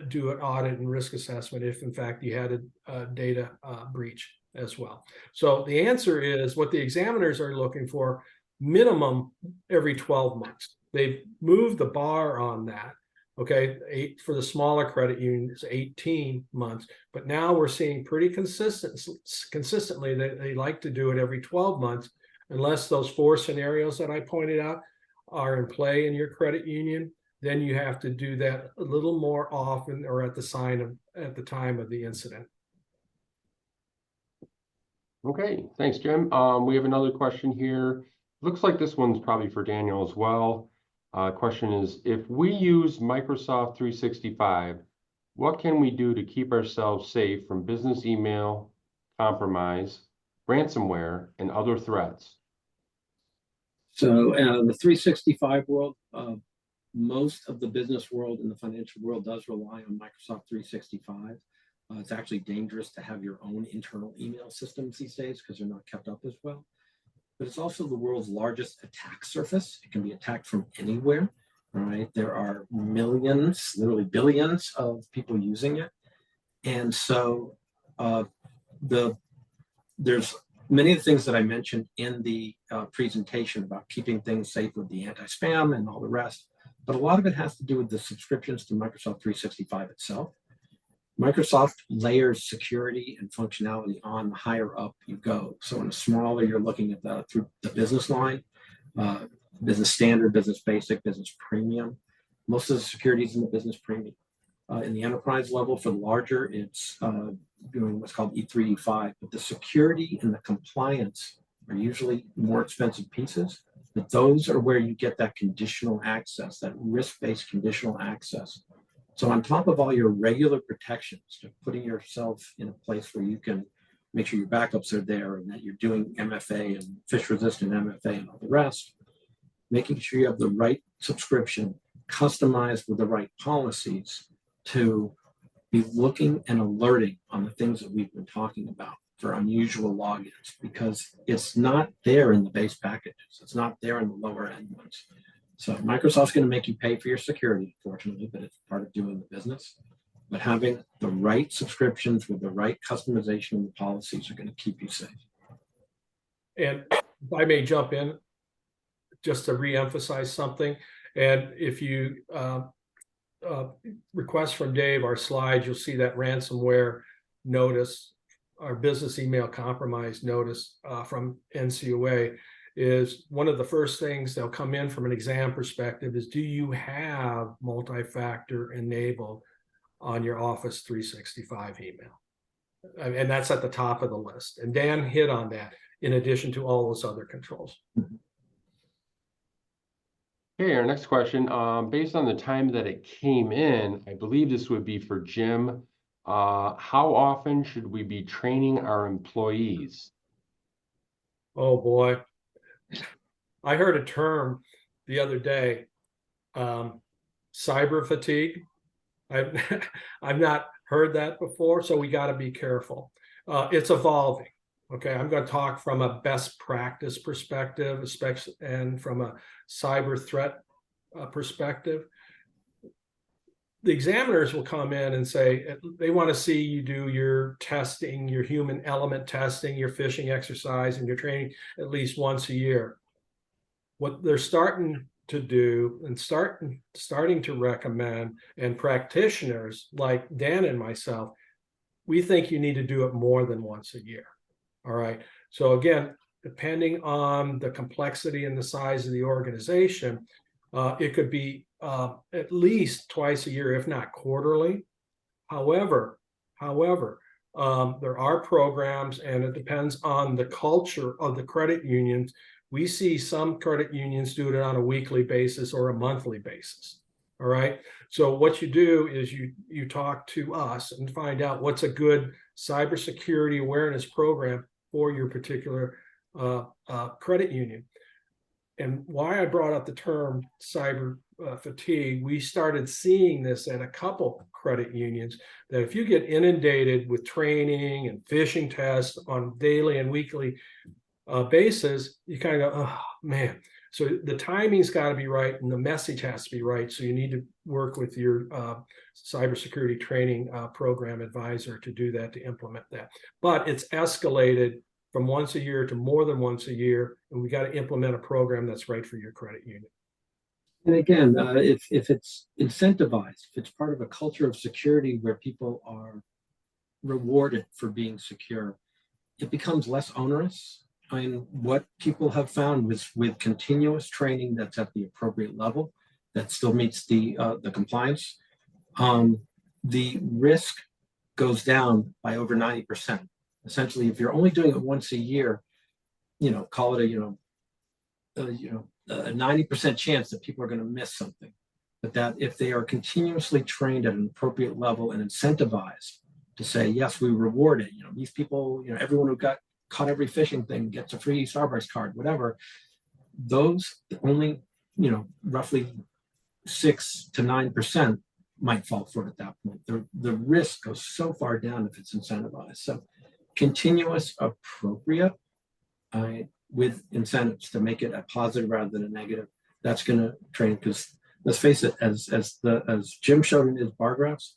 do an audit and risk assessment if in fact you had a data breach as well. So the answer is, what the examiners are looking for, minimum every 12 months. They've moved the bar on that. Okay, for the smaller credit unions, 18 months. But now we're seeing pretty consistently that they like to do it every 12 months, unless those four scenarios that I pointed out are in play in your credit union. Then you have to do that a little more often, or at the time of the incident. Okay, thanks, Jim. We have another question here. Looks like this one's probably for Daniel as well. Question is, if we use Microsoft 365, what can we do to keep ourselves safe from business email, compromise, ransomware, and other threats? So the 365 world, most of the business world and the financial world does rely on Microsoft 365. It's actually dangerous to have your own internal email systems these days because they're not kept up as well. But it's also the world's largest attack surface. It can be attacked from anywhere. All right. There are millions, literally billions of people using it. And so there's many of the things that I mentioned in the presentation about keeping things safe with the anti-spam and all the rest. But a lot of it has to do with the subscriptions to Microsoft 365 itself. Microsoft layers security and functionality on the higher up you go. So in a smaller, you're looking at through the business line, business standard, business basic, business premium. Most of the security is in the business premium. In the enterprise level, for the larger, it's doing what's called E3, E5. But the security and the compliance are usually more expensive pieces. But those are where you get that conditional access, that risk-based conditional access. So on top of all your regular protections, putting yourself in a place where you can make sure your backups are there and that you're doing MFA and phish-resistant MFA and all the rest, making sure you have the right subscription customized with the right policies to be looking and alerting on the things that we've been talking about for unusual logins, because it's not there in the base packages. It's not there in the lower end ones. So Microsoft's going to make you pay for your security, fortunately, but it's part of doing the business. But having the right subscriptions with the right customization and the policies are going to keep you safe. And if I may jump in just to reemphasize something, and if you request from Dave our slides, you'll see that ransomware notice, our business email compromise notice from NCOA. Is one of the first things they'll come in from an exam perspective is, do you have multi-factor enabled on your Office 365 email? And that's at the top of the list. And Dan hit on that, in addition to all those other controls. Okay, our next question, based on the time that it came in, I believe this would be for Jim. How often should we be training our employees? Oh boy. I heard a term the other day, cyber fatigue. I've I've not heard that before, so we got to be careful. It's evolving. Okay, I'm going to talk from a best practice perspective, especially, and from a cyber threat perspective. The examiners will come in and say they want to see you do your testing, your human element testing, your phishing exercise, and your training at least once a year. What they're starting to do and starting to recommend, and practitioners like Dan and myself, we think you need to do it more than once a year. All right. So again, depending on the complexity and the size of the organization, it could be at least twice a year, if not quarterly. However, there are programs, and it depends on the culture of the credit unions. We see some credit unions do it on a weekly basis or a monthly basis. All right. So what you do is you talk to us and find out what's a good cybersecurity awareness program for your particular credit union. And why I brought up the term cyber fatigue, we started seeing this at a couple credit unions, that if you get inundated with training and phishing tests on daily and weekly basis, you kind of go, oh man. So the timing's got to be right and the message has to be right. So you need to work with your cybersecurity training program advisor to do that, to implement that. But it's escalated from once a year to more than once a year, and we got to implement a program that's right for your credit union. And again, if it's incentivized, if it's part of a culture of security where people are rewarded for being secure, it becomes less onerous. I mean, what people have found with continuous training that's at the appropriate level, that still meets the compliance, the risk goes down by over 90%. Essentially, if you're only doing it once a year, call it a 90% chance that people are going to miss something. But that if they are continuously trained at an appropriate level and incentivized to say, yes, we reward it. These people, everyone who got caught every phishing thing gets a free Starbucks card, whatever. Those only, roughly 6 to 9% might fall for it at that point. The risk goes so far down if it's incentivized. So continuous, appropriate, with incentives to make it a positive rather than a negative. That's going to train, because let's face it, as Jim showed in his bar graphs,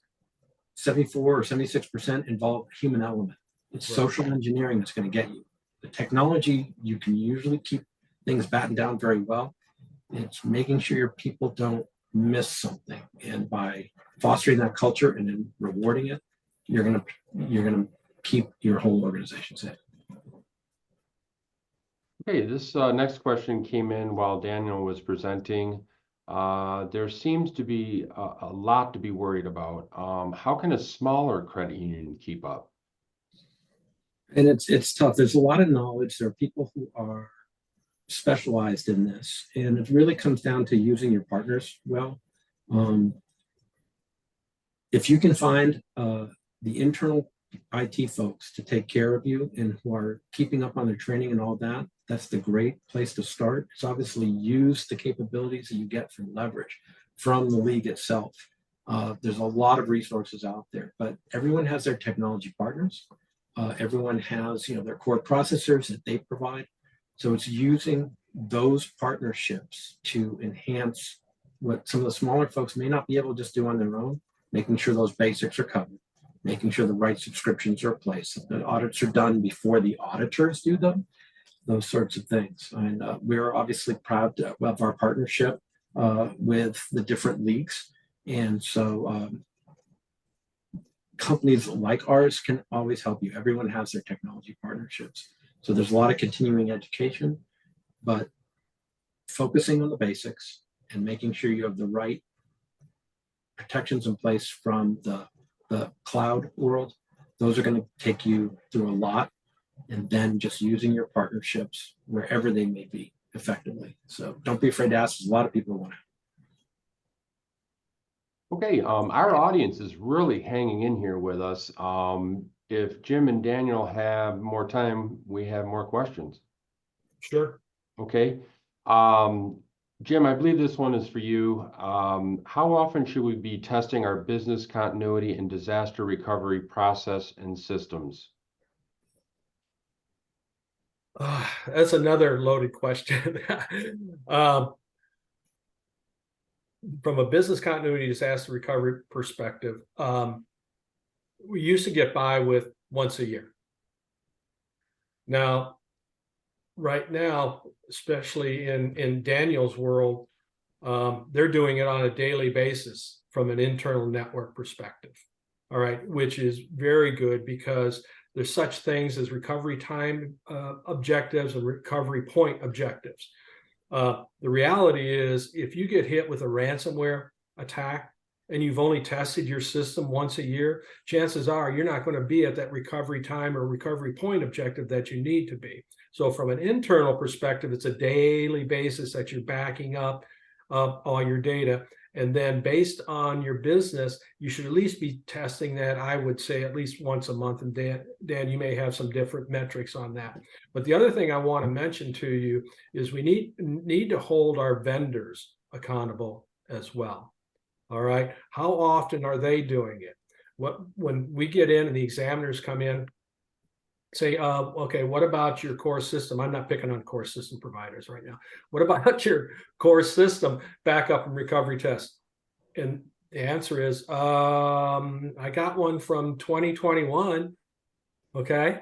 74 or 76% involve human element. It's right. Social engineering that's going to get you. The technology, you can usually keep things battened down very well. It's making sure your people don't miss something. And by fostering that culture and then rewarding it, you're gonna keep your whole organization safe. Okay, this next question came in while Daniel was presenting. There seems to be a lot to be worried about. How can a smaller credit union keep up? And it's tough. There's a lot of knowledge. There are people who are specialized in this, and it really comes down to using your partners well. If you can find the internal IT folks to take care of you and who are keeping up on their training and all that, that's the great place to start. It's obviously use the capabilities that you get from leverage from the league itself. There's a lot of resources out there, but everyone has their technology partners. Everyone has their core processors that they provide. So it's using those partnerships to enhance what some of the smaller folks may not be able to just do on their own, making sure those basics are covered, making sure the right subscriptions are placed, that the audits are done before the auditors do them, those sorts of things. And we're obviously proud of our partnership with the different leagues. And so companies like ours can always help you. Everyone has their technology partnerships. So there's a lot of continuing education, but focusing on the basics and making sure you have the right protections in place from the cloud world. Those are going to take you through a lot, and then just using your partnerships wherever they may be effectively. So don't be afraid to ask. There's a lot of people who want to. Okay, our audience is really hanging in here with us. If Jim and Daniel have more time, we have more questions. Sure. Okay. Jim, I believe this one is for you. How often should we be testing our business continuity and disaster recovery process and systems? That's another loaded question. From a business continuity disaster recovery perspective, we used to get by with once a year. Now, right now, especially in Daniel's world, they're doing it on a daily basis from an internal network perspective. All right, which is very good because there's such things as recovery time objectives and recovery point objectives. The reality is, if you get hit with a ransomware attack and you've only tested your system once a year, chances are you're not going to be at that recovery time or recovery point objective that you need to be. So from an internal perspective, it's a daily basis that you're backing up all your data. And then based on your business, you should at least be testing that, I would say, at least once a month. And Dan, you may have some different metrics on that. But the other thing I want to mention to you is we need to hold our vendors accountable as well. All right. How often are they doing it? When we get in and the examiners come in, say, okay, what about your core system? I'm not picking on core system providers right now. What about your core system backup and recovery test? And the answer is, I got one from 2021. Okay.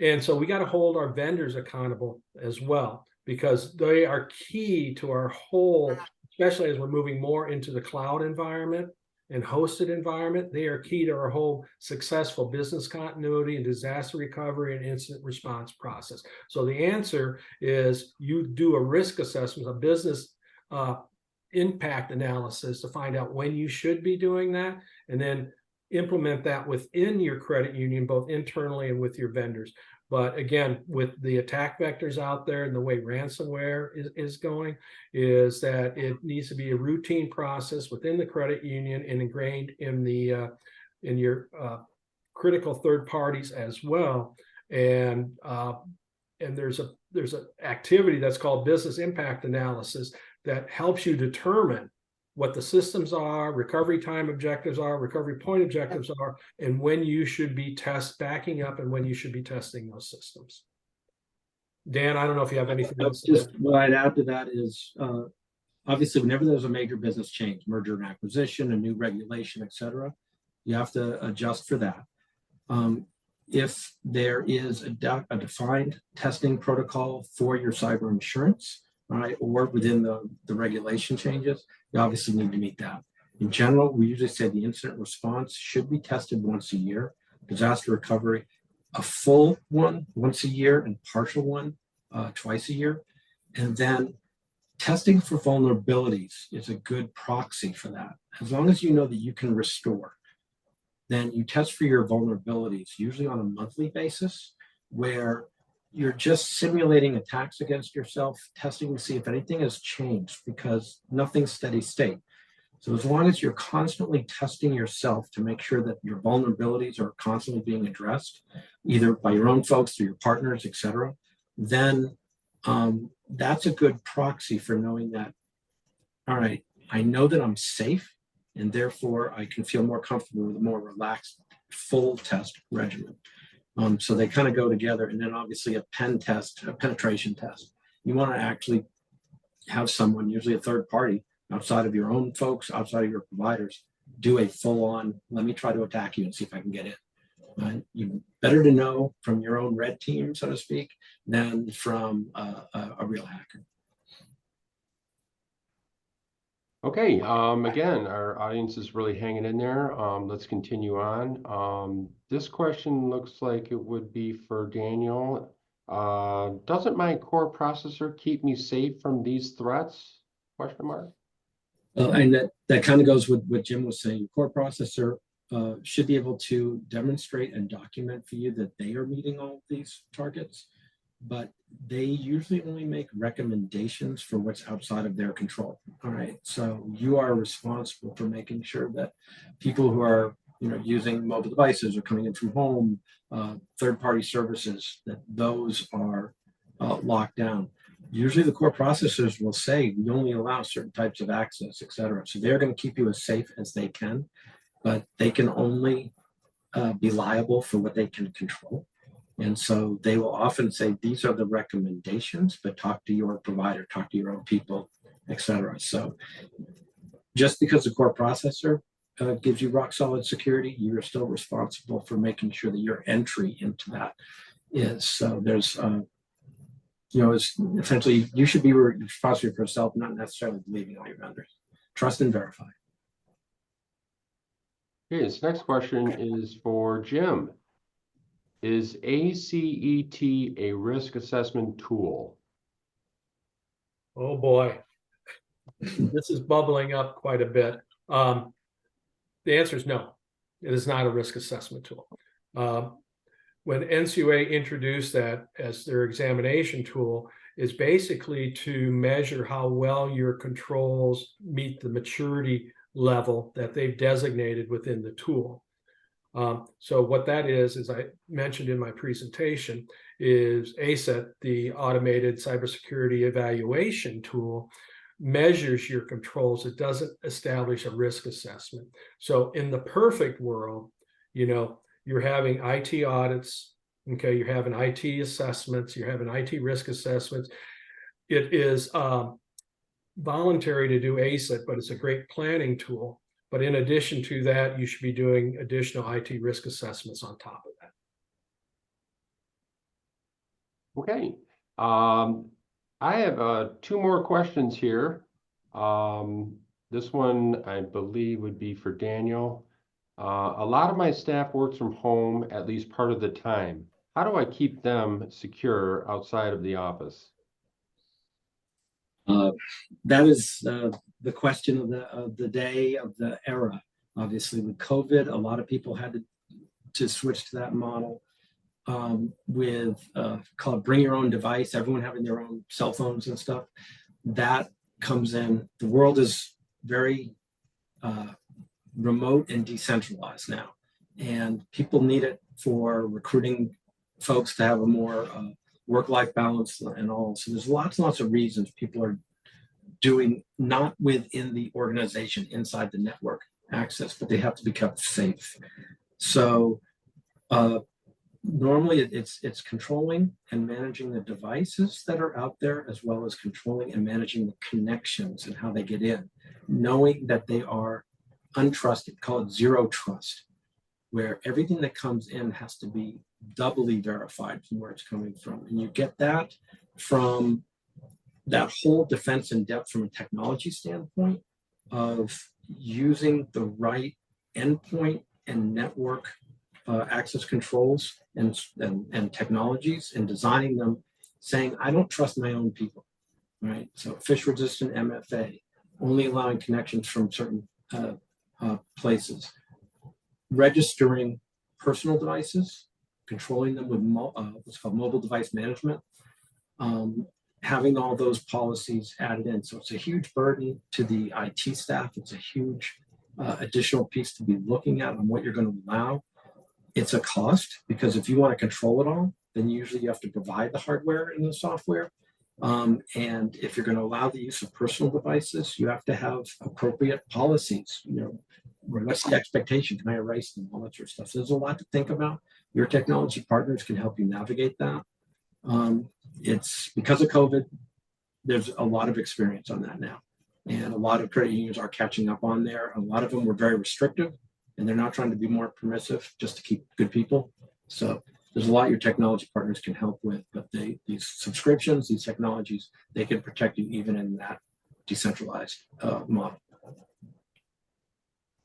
And so we got to hold our vendors accountable as well, because they are key to our whole, especially as we're moving more into the cloud environment and hosted environment. They are key to our whole successful business continuity and disaster recovery and incident response process. So the answer is you do a risk assessment, a business impact analysis to find out when you should be doing that, and then implement that within your credit union, both internally and with your vendors. But again, with the attack vectors out there and the way ransomware is going, is that it needs to be a routine process within the credit union and ingrained in the in your critical third parties as well. And there's an activity that's called business impact analysis that helps you determine what the systems are, recovery time objectives are, recovery point objectives are, and when you should be backing up and when you should be testing those systems. Dan, I don't know if you have anything else. Just what I'd add to that is, obviously, whenever there's a major business change, merger and acquisition, a new regulation, et cetera, you have to adjust for that. If there is a defined testing protocol for your cyber insurance, right, or within the regulation changes, you obviously need to meet that. In general, we usually say the incident response should be tested once a year, disaster recovery, a full one once a year, and partial one twice a year. And then testing for vulnerabilities is a good proxy for that. As long as you know that you can restore, then you test for your vulnerabilities, usually on a monthly basis, where you're just simulating attacks against yourself, testing to see if anything has changed, because nothing's steady state. So as long as you're constantly testing yourself to make sure that your vulnerabilities are constantly being addressed, either by your own folks, through your partners, et cetera, then that's a good proxy for knowing that, all right, I know that I'm safe, and therefore I can feel more comfortable with a more relaxed full test regimen. So they kind of go together. And then obviously a pen test, a penetration test. You want to actually have someone, usually a third party, outside of your own folks, outside of your providers, do a full-on, let me try to attack you and see if I can get in. You better to know from your own red team, so to speak, than from a real hacker. Okay, again, our audience is really hanging in there. Let's continue on. This question looks like it would be for Daniel. Doesn't my core processor keep me safe from these threats? Question mark. And that kind of goes with what Jim was saying. Core processor should be able to demonstrate and document for you that they are meeting all of these targets, but they usually only make recommendations for what's outside of their control. All right. So you are responsible for making sure that people who are, using mobile devices or coming in from home, third-party services, that those are locked down. usually the core processors will say we only allow certain types of access, et cetera. So they're going to keep you as safe as they can, but they can only be liable for what they can control. And so they will often say, these are the recommendations, but talk to your provider, talk to your own people, et cetera. So just because the core processor gives you rock solid security, you're still responsible for making sure that your entry into that is. So there's, it's essentially, you should be responsible for yourself, not necessarily believing all your vendors. Trust and verify. Okay, this next question is for Jim. Is ACET a risk assessment tool? Oh, boy. This is bubbling up quite a bit. The answer is no. It is not a risk assessment tool. When NCUA introduced that as their examination tool, is basically to measure how well your controls meet the maturity level that they've designated within the tool. So what that is, as I mentioned in my presentation, is ACET, the automated cybersecurity evaluation tool, measures your controls. It doesn't establish a risk assessment. So in the perfect world, you're having IT audits, okay, you're having IT assessments, you're having IT risk assessments. It is voluntary to do ACET, but it's a great planning tool. But in addition to that, you should be doing additional IT risk assessments on top of that. Okay. I have 2 more questions here. This one, I believe, would be for Daniel. A lot of my staff works from home at least part of the time. How do I keep them secure outside of the office? That is the question of the day, of the era. Obviously, with COVID, a lot of people had to switch to that model. With called bring your own device, everyone having their own cell phones and stuff. That comes in. The world is very remote and decentralized now, and people need it for recruiting folks to have a more work-life balance and all. So there's lots and lots of reasons people are doing not within the organization, inside the network access, but they have to be kept safe. So normally it's controlling and managing the devices that are out there, as well as controlling and managing the connections and how they get in, knowing that they are untrusted, call it zero trust, where everything that comes in has to be doubly verified from where it's coming from. And you get that from that whole defense in depth from a technology standpoint of using the right endpoint and network access controls and technologies, and designing them, saying, I don't trust my own people, right? So phish resistant MFA, only allowing connections from certain places, registering personal devices, controlling them with what's called mobile device management, having all those policies added in. So it's a huge burden to the IT staff. It's a huge additional piece to be looking at on what you're going to allow. It's a cost, because if you want to control it all, then usually you have to provide the hardware and the software. And if you're going to allow the use of personal devices, you have to have appropriate policies. What's the expectation? Can I erase them? All that sort of stuff. So there's a lot to think about. Your technology partners can help you navigate that. It's because of COVID, there's a lot of experience on that now. And a lot of credit unions are catching up on there. A lot of them were very restrictive, and they're not trying to be more permissive just to keep good people. So there's a lot your technology partners can help with, but these subscriptions, these technologies, they can protect you even in that decentralized model.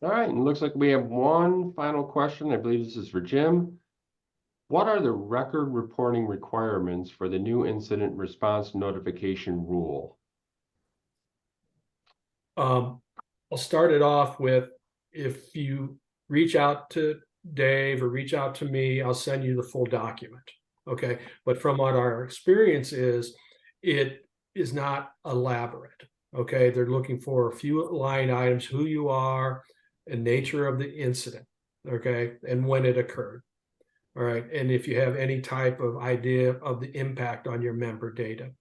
All right, and it looks like we have one final question. I believe this is for Jim. What are the record reporting requirements for the new incident response notification rule? I'll start it off with, if you reach out to Dave or reach out to me, I'll send you the full document. Okay. But from what our experience is, it is not elaborate. Okay. They're looking for a few line items, who you are and nature of the incident. Okay. And when it occurred. All right. And if you have any type of idea of the impact on your member data.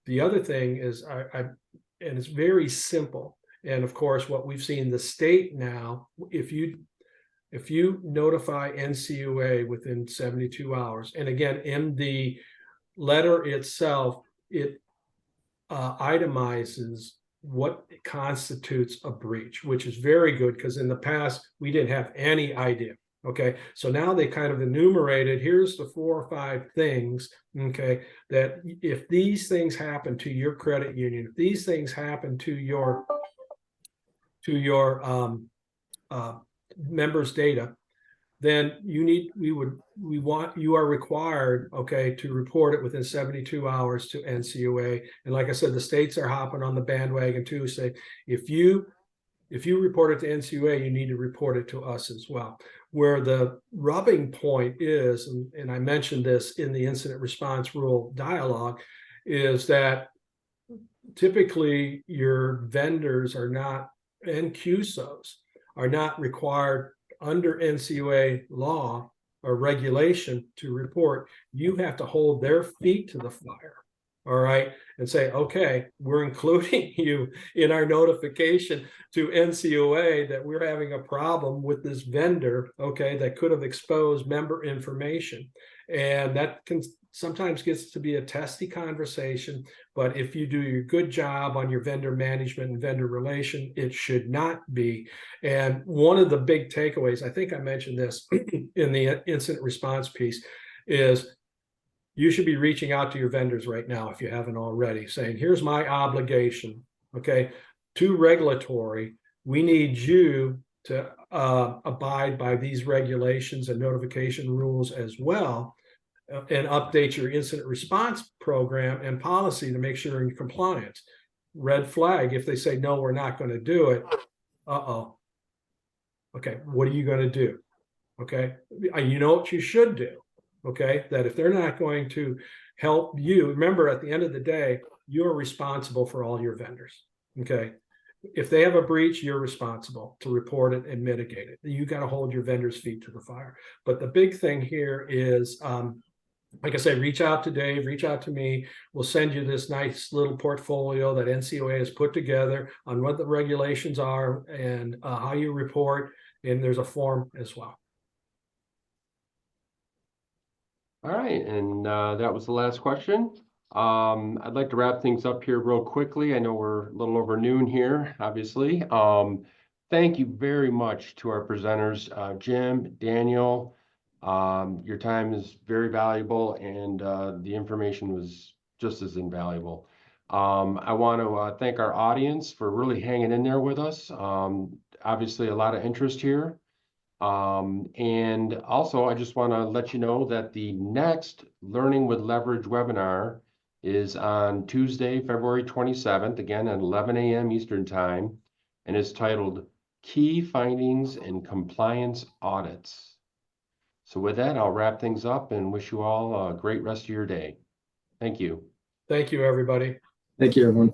The other thing is and it's very simple. And of course, what we've seen the state now, if you notify NCUA within 72 hours, and again, in the letter itself, it itemizes what constitutes a breach, which is very good because in the past we didn't have any idea. Okay, so now they kind of enumerated, here's the 4 or 5 things, okay, that if these things happen to your credit union, if these things happen to your members' data, then you are required, okay, to report it within 72 hours to NCUA. And like I said, the states are hopping on the bandwagon too, say, if you report it to NCUA, you need to report it to us as well. Where the rubbing point is, and I mentioned this in the incident response rule dialogue, is that typically your vendors are not, and QSOs are not required under NCUA law or regulation to report. You have to hold their feet to the fire. All right, and say, okay, we're including you in our notification to NCUA that we're having a problem with this vendor, okay, that could have exposed member information. And that can sometimes gets to be a testy conversation, but if you do your good job on your vendor management and vendor relation, it should not be. And one of the big takeaways, I think I mentioned this in the incident response piece, is you should be reaching out to your vendors right now, if you haven't already, saying, here's my obligation, okay, to regulatory. We need you to abide by these regulations and notification rules as well, and update your incident response program and policy to make sure you're in compliance. Red flag, if they say, no, we're not going to do it. Uh-oh. Okay, what are you going to do? Okay, you know what you should do. Okay, that if they're not going to help you, remember at the end of the day, you're responsible for all your vendors. Okay, if they have a breach, you're responsible to report it and mitigate it. You got to hold your vendors' feet to the fire. But the big thing here is, like I said, reach out to Dave, reach out to me. We'll send you this nice little portfolio that NCUA has put together on what the regulations are and how you report. And there's a form as well. All right, and that was the last question. I'd like to wrap things up here real quickly. I know we're a little over noon here, obviously. Thank you very much to our presenters, Jim, Daniel. Your time is very valuable, and the information was just as invaluable. I want to thank our audience for really hanging in there with us. Obviously, a lot of interest here. And also, I just want to let you know that the next Learning with Leverage webinar is on Tuesday, February 27th, again at 11 a.m. Eastern Time, and it's titled Key Findings in Compliance Audits. So with that, I'll wrap things up and wish you all a great rest of your day. Thank you. Thank you, everybody. Thank you, everyone.